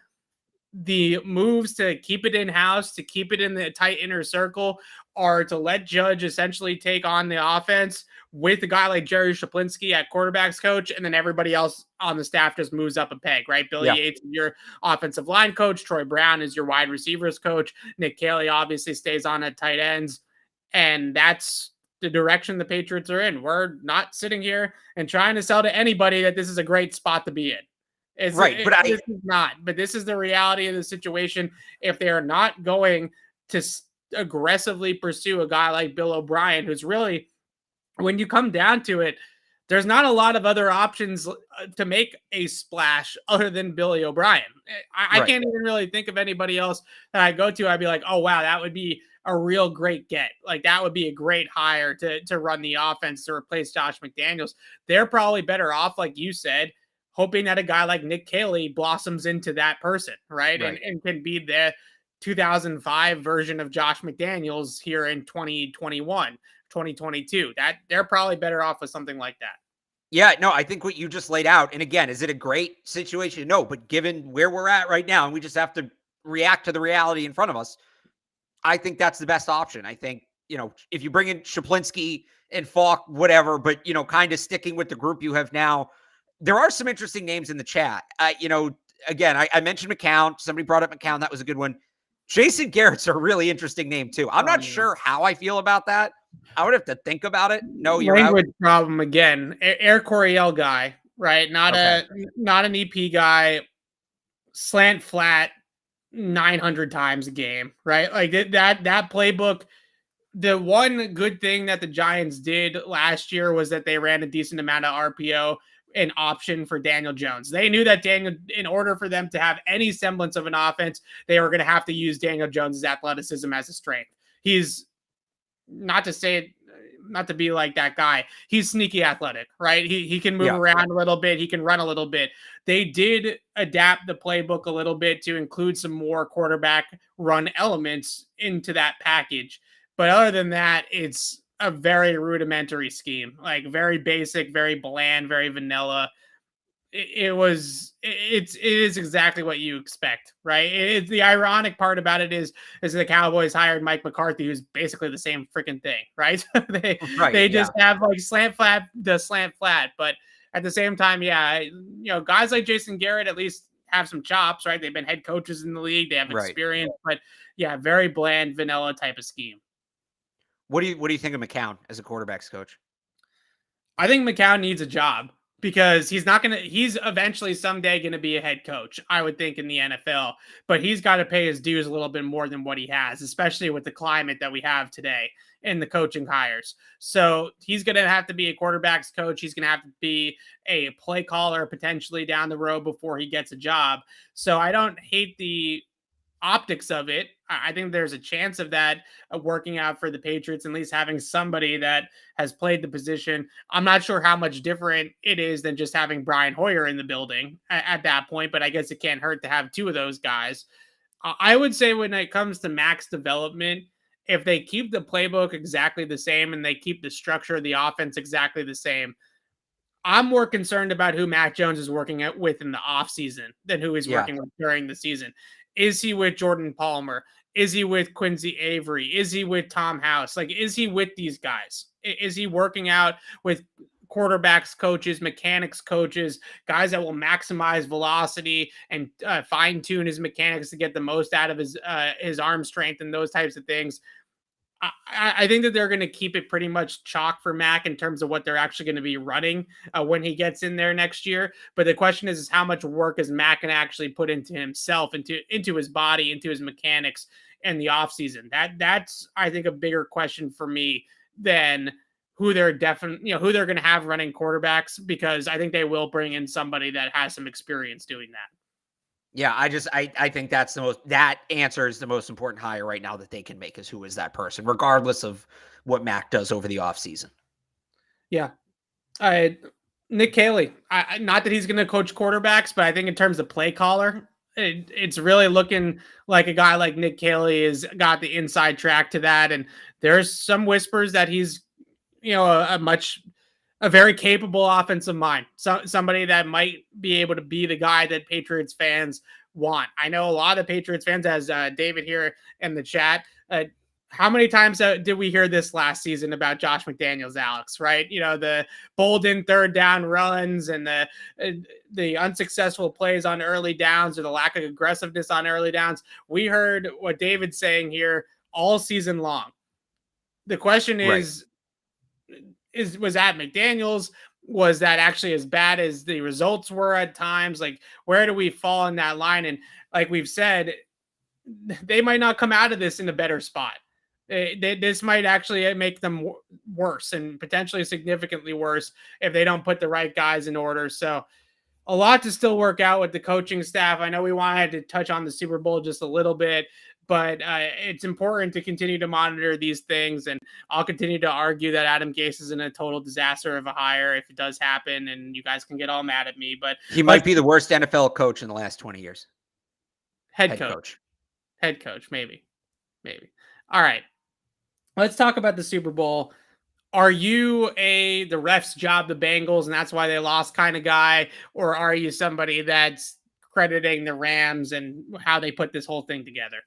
the moves to keep it in-house, to keep it in the tight inner circle, are to let Judge essentially take on the offense with a guy like Jerry Shaplinski at quarterback's coach, and then everybody else on the staff just moves up a peg, right? Billy Yates is your offensive line coach. Troy Brown is your wide receivers coach. Nick Caley obviously stays on at tight ends. And that's the direction the Patriots are in. We're not sitting here and trying to sell to anybody that this is a great spot to be in. This is not. But this is the reality of the situation. If they are not going to aggressively pursue a guy like Bill O'Brien, who's really, when you come down to it, there's not a lot of other options to make a splash other than Billy O'Brien. I can't even really think of anybody else that I go to. I'd be like, oh, wow, that would be a real great get. Like, that would be a great hire to run the offense to replace Josh McDaniels. They're probably better off, like you said, hoping that a guy like Nick Caley blossoms into that person, right? And can be the 2005 version of Josh McDaniels here in 2021, 2022. That they're probably better off with something like that. Yeah, no, I think what you just laid out, and again, is it a great situation? No, but given where we're at right now, and we just have to react to the reality in front of us, I think that's the best option. I think, if you bring in Shaplinski and Falk, whatever, but, kind of sticking with the group you have now, there are some interesting names in the chat. Again, I mentioned McCown. Somebody brought up McCown. That was a good one. Jason Garrett's a really interesting name too. I'm not sure how I feel about that. I would have to think about it. No, you're language out. problem again. Air Coryell guy, right? Not an EP guy. Slant flat 900 times a game, right? Like that playbook. The one good thing that the Giants did last year was that they ran a decent amount of RPO and option for Daniel Jones. They knew that in order for them to have any semblance of an offense, they were going to have to use Daniel Jones' athleticism as a strength. He's not to be like that guy. He's sneaky athletic, right? He can move around a little bit. He can run a little bit. They did adapt the playbook a little bit to include some more quarterback run elements into that package. But other than that, it's a very rudimentary scheme, like very basic, very bland, very vanilla. It is exactly what you expect, right? The ironic part about it is the Cowboys hired Mike McCarthy, who's basically the same freaking thing, right? they just have like slant flat, but at the same time, guys like Jason Garrett at least have some chops, right? They've been head coaches in the league, they have experience, but very bland, vanilla type of scheme. What do you think of McCown as a quarterback's coach? I think McCown needs a job because he's eventually someday going to be a head coach, I would think, in the NFL, but he's got to pay his dues a little bit more than what he has, especially with the climate that we have today in the coaching hires. So he's going to have to be a quarterback's coach. He's going to have to be a play caller potentially down the road before he gets a job. So I don't hate the optics of it. I think there's a chance of that working out for the Patriots, at least having somebody that has played the position. I'm not sure how much different it is than just having Brian Hoyer in the building at that point, but I guess it can't hurt to have two of those guys. I would say when it comes to max development, if they keep the playbook exactly the same and they keep the structure of the offense exactly the same, I'm more concerned about who Mac Jones is working with in the offseason than who he's working with during the season. Is he with Jordan Palmer? Is he with Quincy Avery? Is he with Tom House? Like, is he with these guys? Is he working out with quarterbacks coaches, mechanics coaches, guys that will maximize velocity and fine tune his mechanics to get the most out of his arm strength and those types of things? I think that they're going to keep it pretty much chalk for Mac in terms of what they're actually going to be running when he gets in there next year. But the question is how much work is Mac going to actually put into himself, into his body, into his mechanics in the offseason? That's, I think, a bigger question for me than who they're who they're going to have running quarterbacks, because I think they will bring in somebody that has some experience doing that. Yeah, I think that answer is the most important hire right now that they can make, is who is that person, regardless of what Mac does over the offseason. Yeah. Nick Caley, not that he's going to coach quarterbacks, but I think in terms of play caller, it's really looking like a guy like Nick Caley has got the inside track to that. And there's some whispers that he's, a very capable offensive mind. So somebody that might be able to be the guy that Patriots fans want. I know a lot of Patriots fans, as David here in the chat, how many times did we hear this last season about Josh McDaniels, Alex, right? The Bolden third down runs and the unsuccessful plays on early downs, or the lack of aggressiveness on early downs. We heard what David's saying here all season long. The question is, was that McDaniels? Was that actually as bad as the results were at times? Like, where do we fall in that line? And like we've said, they might not come out of this in a better spot. This might actually make them worse, and potentially significantly worse, if they don't put the right guys in order. So a lot to still work out with the coaching staff. I know we wanted to touch on the Super Bowl just a little bit, but it's important to continue to monitor these things. And I'll continue to argue that Adam Gase isn't a total disaster of a hire if it does happen, and you guys can get all mad at me. But he might be the worst NFL coach in the last 20 years. Head coach, maybe. All right. Let's talk about the Super Bowl. Are you the refs job the Bengals and that's why they lost kind of guy? Or are you somebody that's crediting the Rams and how they put this whole thing together?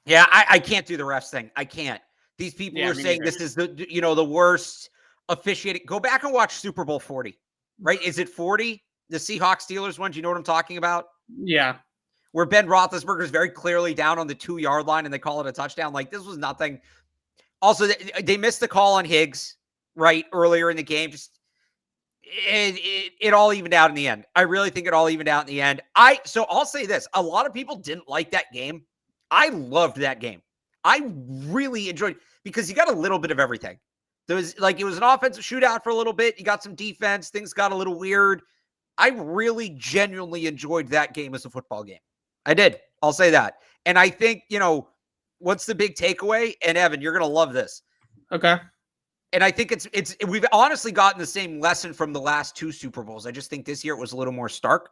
Yeah, I can't do the refs thing. I can't. These people are saying this is the worst officiating. Go back and watch Super Bowl 40, right? Is it 40? The Seahawks-Steelers one, do you know what I'm talking about? Yeah. Where Ben Roethlisberger is very clearly down on the 2-yard line and they call it a touchdown. Like, this was nothing. Also, they missed the call on Higgs, right, earlier in the game. Just it all evened out in the end. I really think it all evened out in the end. So I'll say this. A lot of people didn't like that game. I loved that game. I really enjoyed, because you got a little bit of everything. There was, like, it was an offensive shootout for a little bit. You got some defense. Things got a little weird. I really genuinely enjoyed that game as a football game. I did. I'll say that. And I think, what's the big takeaway? And Evan, you're going to love this. Okay. And I think we've honestly gotten the same lesson from the last 2 Super Bowls. I just think this year it was a little more stark.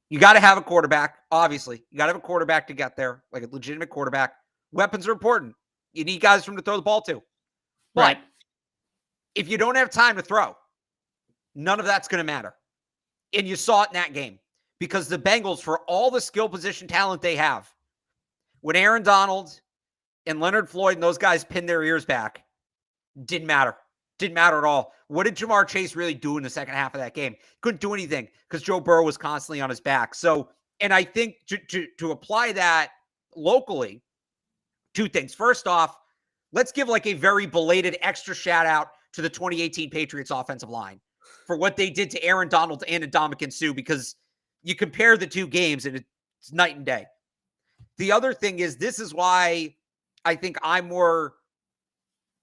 You got to have a quarterback, obviously. You got to have a quarterback to get there, like a legitimate quarterback. Weapons are important. You need guys from to throw the ball to. But if you don't have time to throw, none of that's going to matter. And you saw it in that game, because the Bengals, for all the skill position talent they have, when Aaron Donald and Leonard Floyd and those guys pinned their ears back, didn't matter. Didn't matter at all. What did Jamar Chase really do in the second half of that game? Couldn't do anything, because Joe Burrow was constantly on his back. So, and I think to apply that locally, 2 things. First off, let's give like a very belated extra shout out to the 2018 Patriots offensive line for what they did to Aaron Donald and Ndamukong Suh, because you compare the 2 games and it's night and day. The other thing is, this is why I think I'm more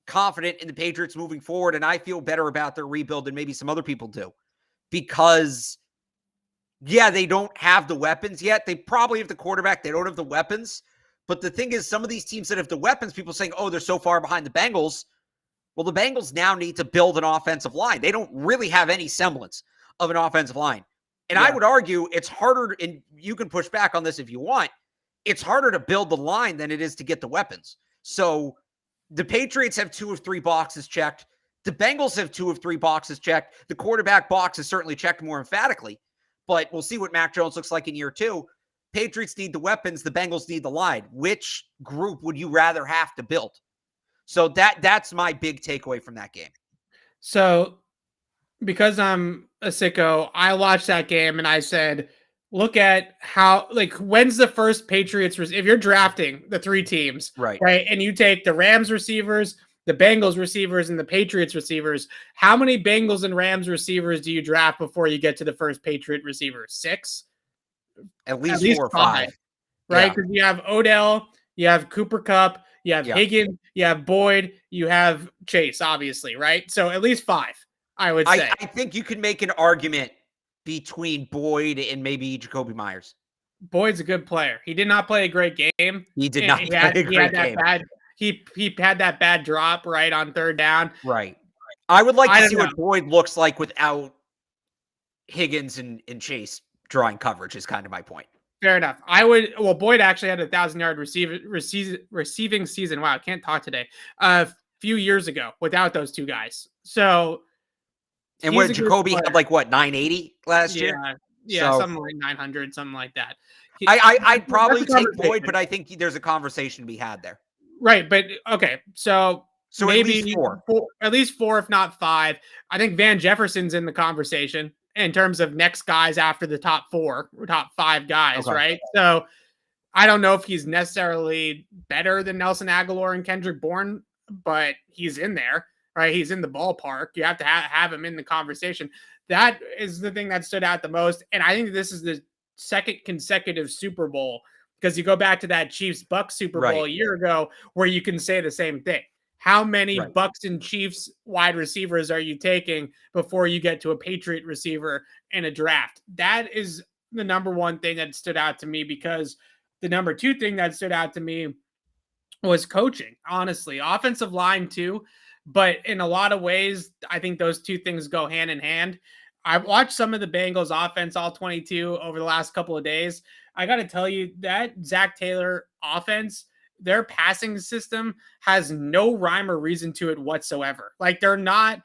confident in the Patriots moving forward, and I feel better about their rebuild than maybe some other people do. Because, yeah, they don't have the weapons yet. They probably have the quarterback. They don't have the weapons. But the thing is, some of these teams that have the weapons, people saying, oh, they're so far behind the Bengals. Well, the Bengals now need to build an offensive line. They don't really have any semblance of an offensive line. And I would argue it's harder, and you can push back on this if you want, it's harder to build the line than it is to get the weapons. So the Patriots have 2 of 3 boxes checked. The Bengals have 2 of 3 boxes checked. The quarterback box is certainly checked more emphatically, but we'll see what Mac Jones looks like in year 2. Patriots need the weapons. The Bengals need the line. Which group would you rather have to build? So that's my big takeaway from that game. So because I'm a sicko, I watched that game and I said, look at how, like, when's the first Patriots, if you're drafting the 3 teams, right, and you take the Rams receivers, the Bengals receivers, and the Patriots receivers, how many Bengals and Rams receivers do you draft before you get to the first Patriot receiver? 6? At least 4 or 5. Right? Because you have Odell, you have Cooper Kupp, you have Higgins, you have Boyd, you have Chase, obviously, right? So at least 5, I would say. I think you can make an argument between Boyd and maybe Jacoby Myers. Boyd's a good player. He did not play a great game. He did not play a great game. He had that bad drop right on 3rd down. Right. I would like to see what Boyd looks like without Higgins and Chase drawing coverage, is kind of my point. Fair enough. Boyd actually had a 1,000-yard receiving season. Wow, I can't talk today. A few years ago without those 2 guys. So, and what Jacoby had, like, what, 980 last year? Yeah, so, something like 900, something like that. I'd probably take Boyd, but I think there's a conversation to be had there. Right, but okay, so maybe at least 4, if not 5. I think Van Jefferson's in the conversation in terms of next guys after the top 4 or top 5 guys, right? So I don't know if he's necessarily better than Nelson Aguilar and Kendrick Bourne, but he's in there, right? He's in the ballpark. You have to have him in the conversation. That is the thing that stood out the most. And I think this is the 2nd consecutive Super Bowl, because you go back to that Chiefs-Bucks Super Bowl a year ago where you can say the same thing. How many Bucks and Chiefs wide receivers are you taking before you get to a Patriot receiver in a draft? That is the number 1 thing that stood out to me, because the number 2 thing that stood out to me was coaching, honestly. Offensive line too, but in a lot of ways, I think those 2 things go hand in hand. I've watched some of the Bengals offense, all 22, over the last couple of days. I got to tell you, that Zach Taylor offense, their passing system has no rhyme or reason to it whatsoever. Like, they're not,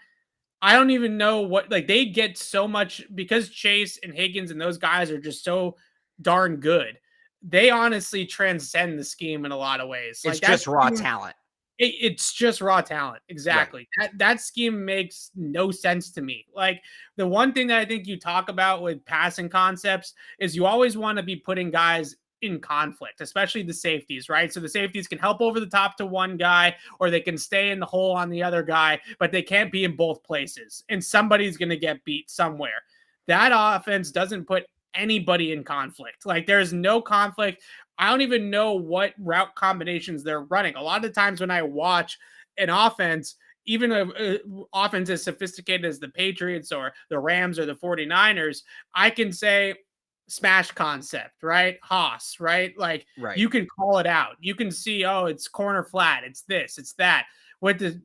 I don't even know what, like, they get so much, because Chase and Higgins and those guys are just so darn good. They honestly transcend the scheme in a lot of ways. It's like, just raw talent. It's just raw talent. Right. Exactly. That scheme makes no sense to me. Like, the one thing that I think you talk about with passing concepts is you always want to be putting guys in conflict, especially the safeties, right? So the safeties can help over the top to one guy, or they can stay in the hole on the other guy, but they can't be in both places. And somebody's going to get beat somewhere. That offense doesn't put anybody in conflict. Like, there's no conflict. I don't even know what route combinations they're running. A lot of times when I watch an offense, even a offense as sophisticated as the Patriots or the Rams or the 49ers, I can say smash concept, right? Haas, right? Like, Right. you can call it out. You can see, oh, it's corner flat, it's this, it's that. With the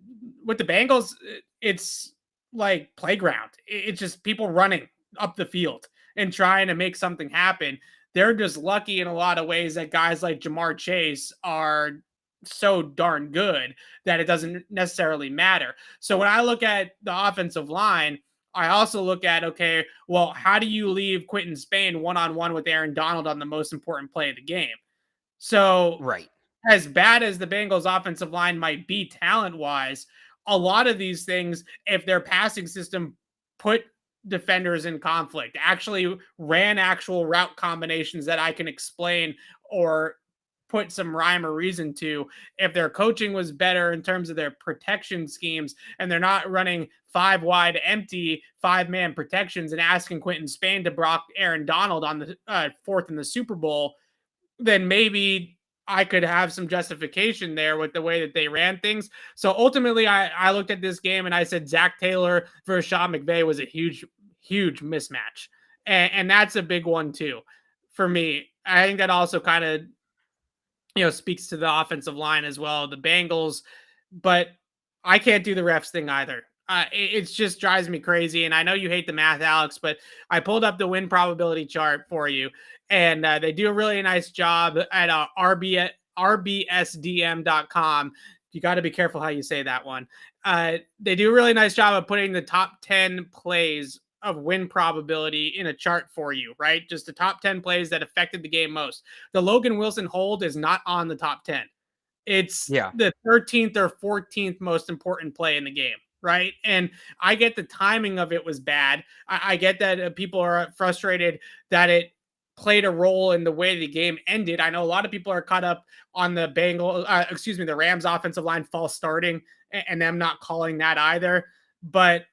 Bengals, it's like playground. It's just people running up the field and trying to make something happen. They're just lucky in a lot of ways that guys like Jamar Chase are so darn good that it doesn't necessarily matter. So when I look at the offensive line, I also look at, okay, well, how do you leave Quentin Spain one-on-one with Aaron Donald on the most important play of the game? So, Right. as bad as the Bengals offensive line might be talent-wise, a lot of these things, if their passing system put defenders in conflict, actually ran actual route combinations that I can explain or put some rhyme or reason to, if their coaching was better in terms of their protection schemes and they're not running 5 wide empty 5-man protections and asking Quentin Spain to block Aaron Donald on the fourth in the Super Bowl, then maybe I could have some justification there with the way that they ran things. So ultimately, I looked at this game and I said Zach Taylor versus Sean McVay was a huge, huge mismatch. And that's a big one too for me. I think that also kind of, speaks to the offensive line as well, the Bengals, but I can't do the refs thing either. It just drives me crazy. And I know you hate the math, Alex, but I pulled up the win probability chart for you, and they do a really nice job at rbsdm.com. You got to be careful how you say that one. They do a really nice job of putting the top 10 plays of win probability in a chart for you, right? Just the top 10 plays that affected the game most. The Logan Wilson hold is not on the top 10. It's Yeah. the 13th or 14th most important play in the game, right? And I get the timing of it was bad. I get that people are frustrated that it played a role in the way the game ended. I know a lot of people are caught up on the Rams offensive line false starting and them not calling that either. But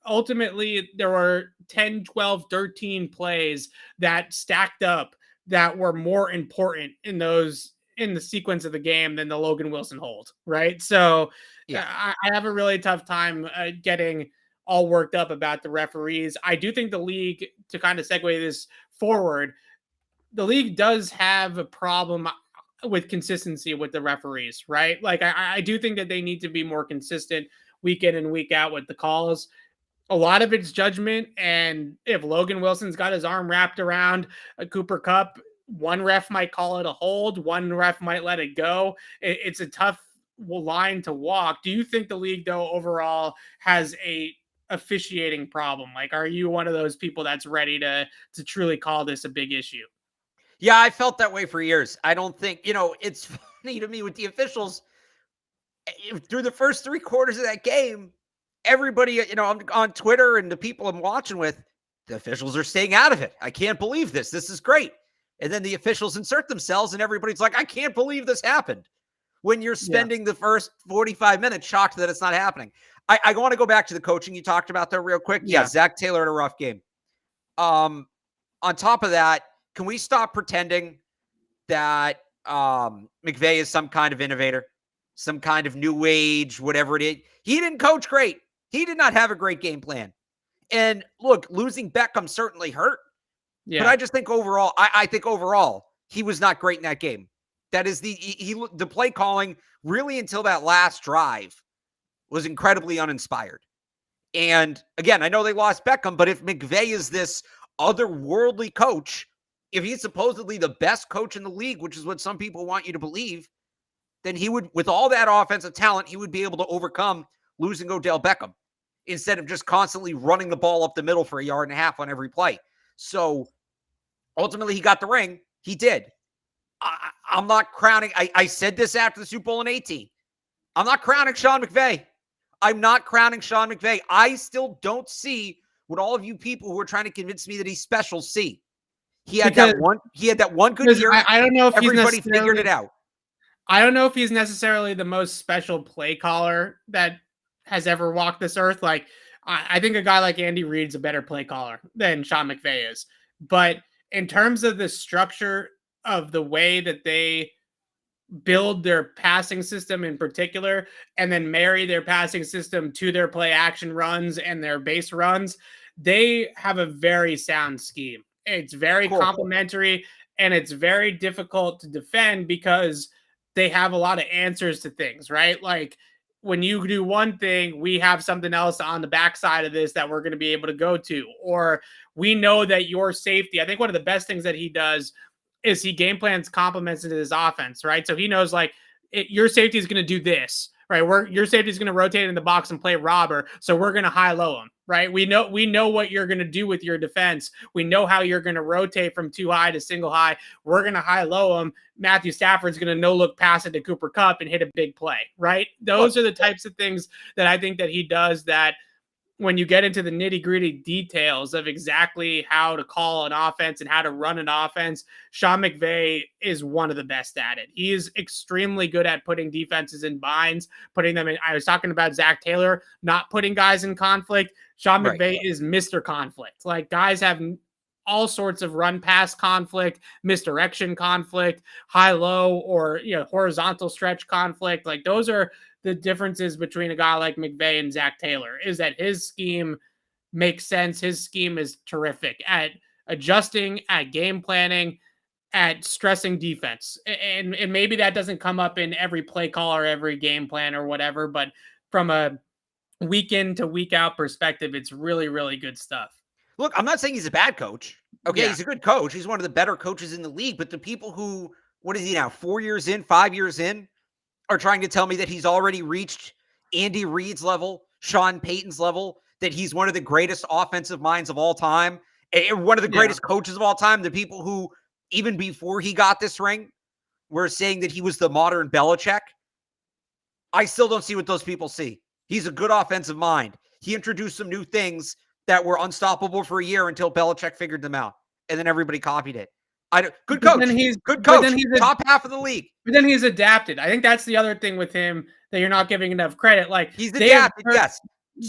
ultimately, there were 10, 12, 13 plays that stacked up that were more important in the sequence of the game than the Logan Wilson hold, right? So Yeah. I have a really tough time getting all worked up about the referees. I do think the league, to kind of segue this forward, the league does have a problem with consistency with the referees, right? Like, I do think that they need to be more consistent week in and week out with the calls. A lot of it's judgment. And if Logan Wilson's got his arm wrapped around a Cooper Cup, one ref might call it a hold, one ref might let it go. It's a tough line to walk. Do you think the league, though, overall has a officiating problem? Like, are you one of those people that's ready to truly call this a big issue? Yeah, I felt that way for years. I don't think, it's funny to me with the officials. Through the first 3 quarters of that game, everybody, on Twitter and the people I'm watching with, the officials are staying out of it. I can't believe this. This is great. And then the officials insert themselves, and everybody's like, I can't believe this happened. When you're Yeah. spending the first 45 minutes shocked that it's not happening. I want to go back to the coaching you talked about there real quick. Yeah, Yeah. Zach Taylor had a rough game. On top of that, can we stop pretending that McVay is some kind of innovator, some kind of new age, whatever it is? He didn't coach great. He did not have a great game plan. And look, losing Beckham certainly hurt. But Yeah. I just think overall, I think overall, he was not great in that game. That is the play calling really until that last drive was incredibly uninspired. And again, I know they lost Beckham, but if McVay is this otherworldly coach, if he's supposedly the best coach in the league, which is what some people want you to believe, then he would, with all that offensive talent, he would be able to overcome losing Odell Beckham instead of just constantly running the ball up the middle for 1.5 yards on every play. So ultimately, he got the ring. He did. I'm not crowning. I said this after the Super Bowl in 2018. I'm not crowning Sean McVay. I'm not crowning Sean McVay. I still don't see what all of you people who are trying to convince me that he's special see. He had that one good year. I don't know if everybody figured it out. I don't know if he's necessarily the most special play caller that has ever walked this earth. Like, I think a guy like Andy Reid's a better play caller than Sean McVay is. But in terms of the structure of the way that they build their passing system in particular, and then marry their passing system to their play action runs and their base runs, they have a very sound scheme. It's very complementary, and it's very difficult to defend because they have a lot of answers to things, right? Like, when you do one thing, we have something else on the backside of this that we're going to be able to go to. Or we know that your safety, I think one of the best things that he does is he game plans complements into his offense, right? So he knows like your safety is going to do this, right? Your safety is going to rotate in the box and play robber. So we're going to high-low him, right? We know what you're going to do with your defense. We know how you're going to rotate from too high to single high. We're going to high-low him. Matthew Stafford's going to no-look pass it to Cooper Kupp and hit a big play, right? Those are the types of things that I think that he does that when you get into the nitty-gritty details of exactly how to call an offense and how to run an offense, Sean McVay is one of the best at it. He is extremely good at putting defenses in binds, putting them in. I was talking about Zach Taylor not putting guys in conflict. Sean McVay is Mr. Conflict. Like, guys have all sorts of run pass conflict, misdirection conflict, high-low, or horizontal stretch conflict. Like, those are the differences between a guy like McVay and Zach Taylor, is that his scheme makes sense. His scheme is terrific at adjusting, at game planning, at stressing defense. And maybe that doesn't come up in every play call or every game plan or whatever, but from a week in to week out perspective, it's really, really good stuff. Look, I'm not saying he's a bad coach. Okay, he's a good coach. He's one of the better coaches in the league. But the people who, what is he now, 4 years in, 5 years in, are trying to tell me that he's already reached Andy Reid's level, Sean Payton's level, that he's one of the greatest offensive minds of all time, and one of the greatest coaches of all time. The people who, even before he got this ring, were saying that he was the modern Belichick. I still don't see what those people see. He's a good offensive mind. He introduced some new things that were unstoppable for a year until Belichick figured them out, and then everybody copied it. Good coach. Good coach. Then he's top half of the league. But then he's adapted. I think that's the other thing with him that you're not giving enough credit. Like, he's adapted. Yes.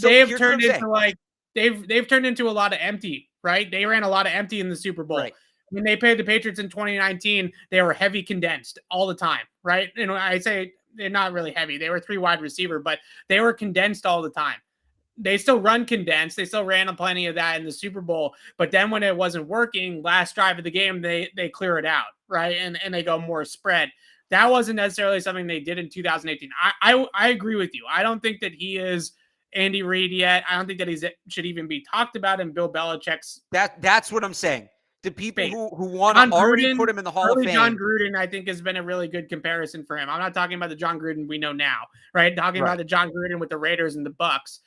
They've turned into a lot of empty, right? They ran a lot of empty in the Super Bowl. Right. When they played the Patriots in 2019, they were heavy condensed all the time, right? And I say they're not really heavy. They were 3 wide receiver, but they were condensed all the time. They still run condensed. They still ran plenty of that in the Super Bowl. But then when it wasn't working, last drive of the game, they clear it out, right? And they go more spread. That wasn't necessarily something they did in 2018. I agree with you. I don't think that he is Andy Reid yet. I don't think that he should even be talked about in Bill Belichick's. That's what I'm saying. The people who want to already put him in the Hall of Fame. John Gruden, I think, has been a really good comparison for him. I'm not talking about the John Gruden we know now, right? Talking about the John Gruden with the Raiders and the Bucks.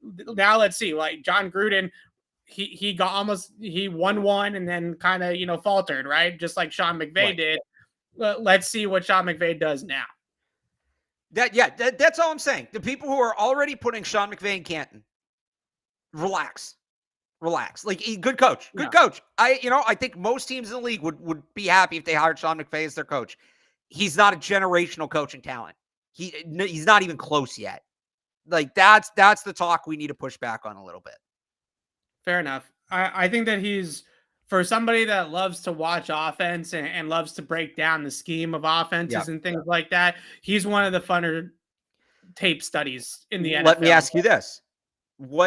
Now let's see, like John Gruden, he won one and then kind of faltered, right? Just like Sean McVay did. Let's see what Sean McVay does now. That's all I'm saying. The people who are already putting Sean McVay in Canton, relax. Like, good coach. I think most teams in the league would be happy if they hired Sean McVay as their coach. He's not a generational coaching talent. He's not even close yet. Like, that's the talk we need to push back on a little bit. Fair enough. I think that he's, for somebody that loves to watch offense and loves to break down the scheme of offenses and things like that, he's one of the funner tape studies in the NFL. Let me ask you this.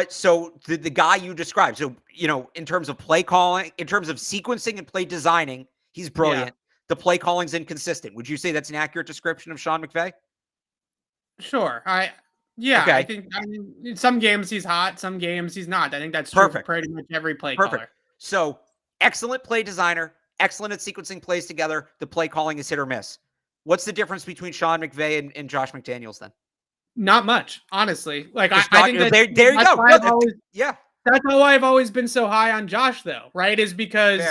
So the guy you described, so, in terms of play calling, in terms of sequencing and play designing, he's brilliant. Yeah. The play calling's inconsistent. Would you say that's an accurate description of Sean McVay? Sure. I think in some games he's hot, some games he's not. I think that's true for pretty much every play caller. So, excellent play designer, excellent at sequencing plays together. The play calling is hit or miss. What's the difference between Sean McVay and Josh McDaniels then? Not much, honhonly. Like, I think that there you go. That's how I've always been so high on Josh, though, right? Is because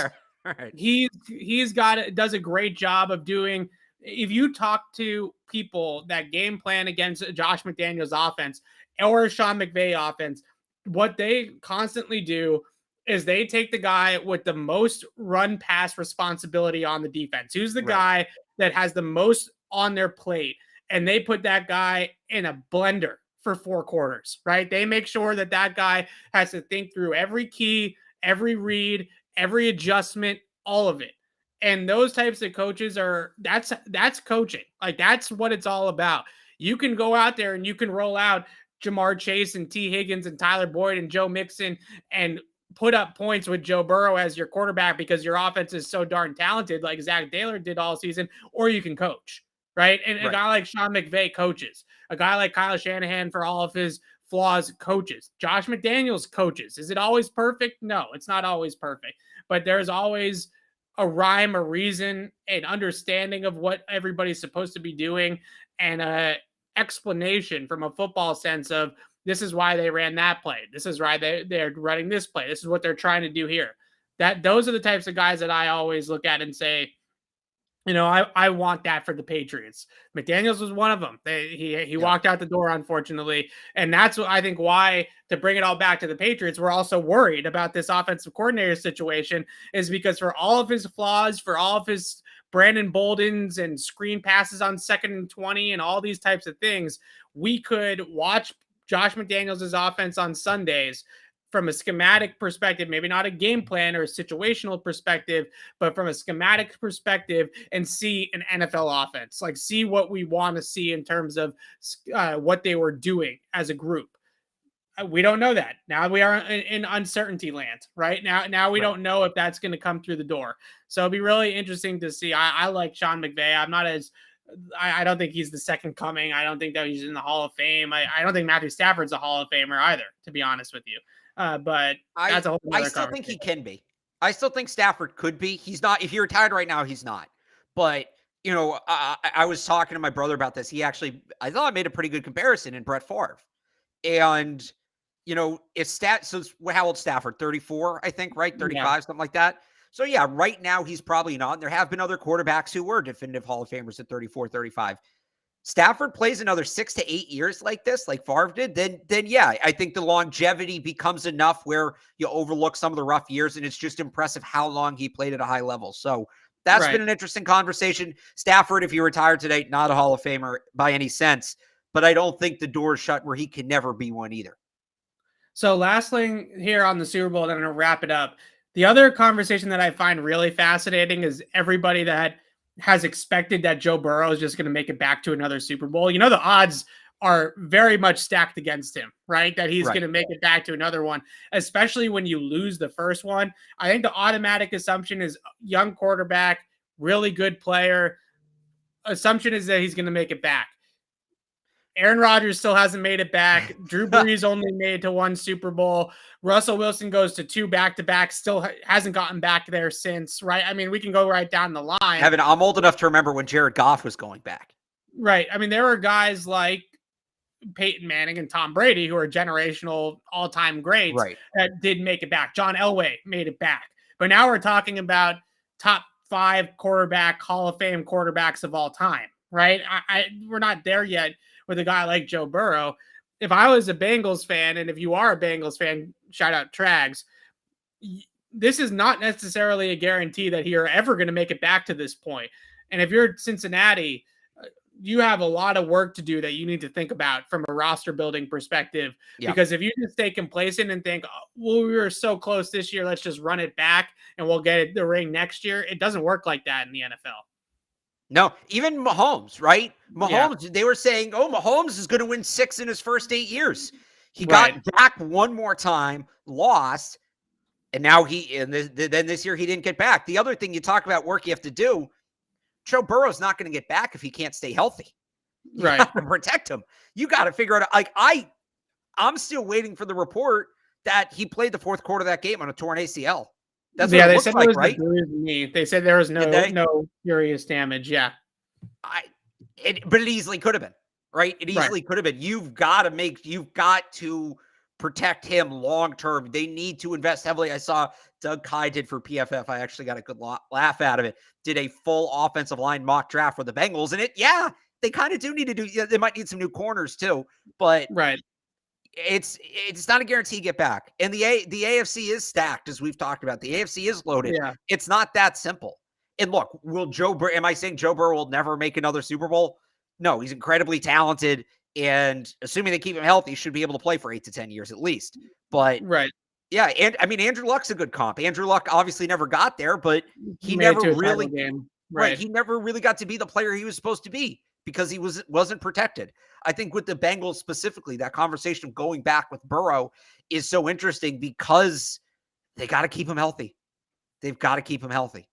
does a great job of doing if you talk to people that game plan against Josh McDaniels offense or Sean McVay offense, what they constantly do is they take the guy with the most run pass responsibility on the defense. Who's the guy that has the most on their plate? And they put that guy in a blender for 4 quarters, right? They make sure that that guy has to think through every key, every read, every adjustment, all of it. And those types of coaches that's coaching. Like that's what it's all about. You can go out there and you can roll out Jamar Chase and T. Higgins and Tyler Boyd and Joe Mixon and put up points with Joe Burrow as your quarterback because your offense is so darn talented, like Zach Taylor did all season, or you can coach, right? And a guy like Sean McVay coaches. A guy like Kyle Shanahan, for all of his flaws, coaches. Josh McDaniels coaches. Is it always perfect? No, it's not always perfect. But there's always a rhyme, a reason, an understanding of what everybody's supposed to be doing, and a explanation from a football sense of this is why they ran that play. This is why they're running this play. This is what they're trying to do here. Those are the types of guys that I always look at and say, you know, I want that for the Patriots. McDaniels was one of them. He walked out the door, unfortunately. And that's what I think why, to bring it all back to the Patriots, we're also worried about this offensive coordinator situation, is because for all of his flaws, for all of his Brandon Boldens and screen passes on 2nd and 20 and all these types of things, we could watch Josh McDaniels' offense on Sundays from a schematic perspective, maybe not a game plan or a situational perspective, but from a schematic perspective, and see an NFL offense, like see what we want to see in terms of what they were doing as a group. We don't know that. Now we are in uncertainty land, right? Now we don't know if that's going to come through the door. So it'll be really interesting to see. I like Sean McVay. I'm not as I don't think he's the second coming. I don't think that he's in the Hall of Fame. I don't think Matthew Stafford's a Hall of Famer either, to be honest with you. But that's a whole other I still think he can be. I still think Stafford could be. He's not. If he retired right now, he's not. But, you know, I was talking to my brother about this. He actually, I thought I made a pretty good comparison in Brett Favre. And, you know, so how old Stafford? 34, I think, right? 35, something like that. So, yeah, right now he's probably not. And there have been other quarterbacks who were definitive Hall of Famers at 34, 35. Stafford plays another 6 to 8 years like this, like Favre did, then yeah, I think the longevity becomes enough where you overlook some of the rough years, and it's just impressive how long he played at a high level. So that's been an interesting conversation. Stafford, if he retired today, not a Hall of Famer by any sense, but I don't think the door is shut where he can never be one either. So last thing here on the Super Bowl, and I'm going to wrap it up. The other conversation that I find really fascinating is everybody that has expected that Joe Burrow is just going to make it back to another Super Bowl. You know, the odds are very much stacked against him, right? That he's going to make it back to another one, especially when you lose the first one. I think the automatic assumption is young quarterback, really good player. Assumption is that he's going to make it back. Aaron Rodgers still hasn't made it back. Drew Brees only made it to 1 Super Bowl. Russell Wilson goes to 2 back-to-back, still hasn't gotten back there since, right? I mean, we can go right down the line. Evan, I'm old enough to remember when Jared Goff was going back. Right. I mean, there are guys like Peyton Manning and Tom Brady who are generational all-time greats that did make it back. John Elway made it back. But now we're talking about top 5 quarterback, Hall of Fame quarterbacks of all time, right? We're not there yet with a guy like Joe Burrow. If I was a Bengals fan, and if you are a Bengals fan, shout out Trags, this is not necessarily a guarantee that you're ever going to make it back to this point. And if you're Cincinnati, you have a lot of work to do that you need to think about from a roster building perspective. Because if you just stay complacent and think, oh, well, we were so close this year, let's just run it back and we'll get the ring next year. It doesn't work like that in the NFL. No, even Mahomes, right? Mahomes, they were saying, oh, Mahomes is going to win 6 in his first 8 years. He got back one more time, lost, and now then this year he didn't get back. The other thing you talk about work you have to do, Joe Burrow's not going to get back if he can't stay healthy. You got to protect him. You got to figure out, like, I'm still waiting for the report that he played the 4th quarter of that game on a torn ACL. That's what they said like, it was right? They said there was no serious damage. Yeah. But it easily could have been, right? It easily could have been. You've got to protect him long term. They need to invest heavily. I saw Doug Kai did for PFF. I actually got a good laugh out of it. Did a full offensive line mock draft for the Bengals, and they kind of do need to do. They might need some new corners too, but right. It's not a guarantee to get back. And the AFC is stacked, as we've talked about. The AFC is loaded. Yeah. It's not that simple. And look, am I saying Joe Burrow will never make another Super Bowl? No, he's incredibly talented. And assuming they keep him healthy, he should be able to play for 8 to 10 years at least. But right. Yeah, and I mean, Andrew Luck's a good comp. Andrew Luck obviously never got there, but he Made it never to a really title game. right. He never really got to be the player he was supposed to be because he wasn't protected. I think with the Bengals specifically, that conversation of going back with Burrow is so interesting because they got to keep him healthy. They've got to keep him healthy.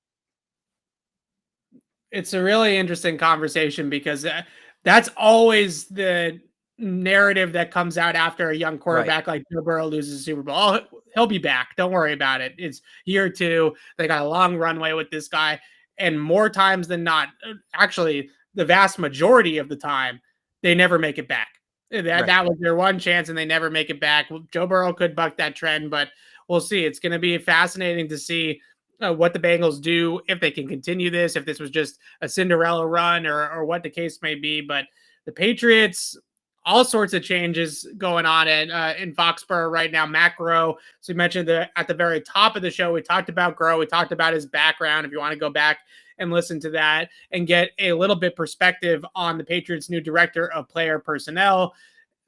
It's a really interesting conversation because that's always the narrative that comes out after a young quarterback like Joe Burrow loses the Super Bowl. Oh, he'll be back. Don't worry about it. It's year 2. They got a long runway with this guy. And more times than not, actually, the vast majority of the time, they never make it back. That was their one chance, and they never make it back. Joe Burrow could buck that trend, but we'll see. It's going to be fascinating to see what the Bengals do, if they can continue this, if this was just a Cinderella run or what the case may be. But the Patriots, all sorts of changes going on in Foxborough right now. Matt Groh, so we mentioned at the very top of the show, we talked about Groh. We talked about his background. If you want to go back and listen to that and get a little bit perspective on the Patriots' new director of player personnel.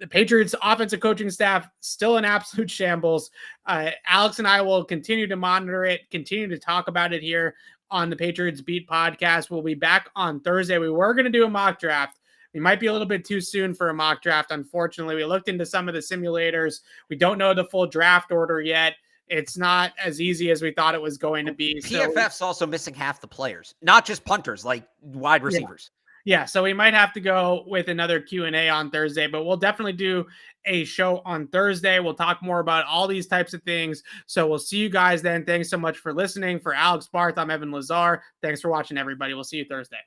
The Patriots offensive coaching staff still in absolute shambles. Alex and I will continue to monitor it, continue to talk about it here on the Patriots Beat podcast. We'll be back on Thursday. We were going to do a mock draft. We might be a little bit too soon for a mock draft. Unfortunately, we looked into some of the simulators. We don't know the full draft order yet. It's not as easy as we thought it was going to be. PFF's also missing half the players, not just punters, like wide receivers. Yeah, so we might have to go with another Q&A on Thursday, but we'll definitely do a show on Thursday. We'll talk more about all these types of things. So we'll see you guys then. Thanks so much for listening. For Alex Barth, I'm Evan Lazar. Thanks for watching, everybody. We'll see you Thursday.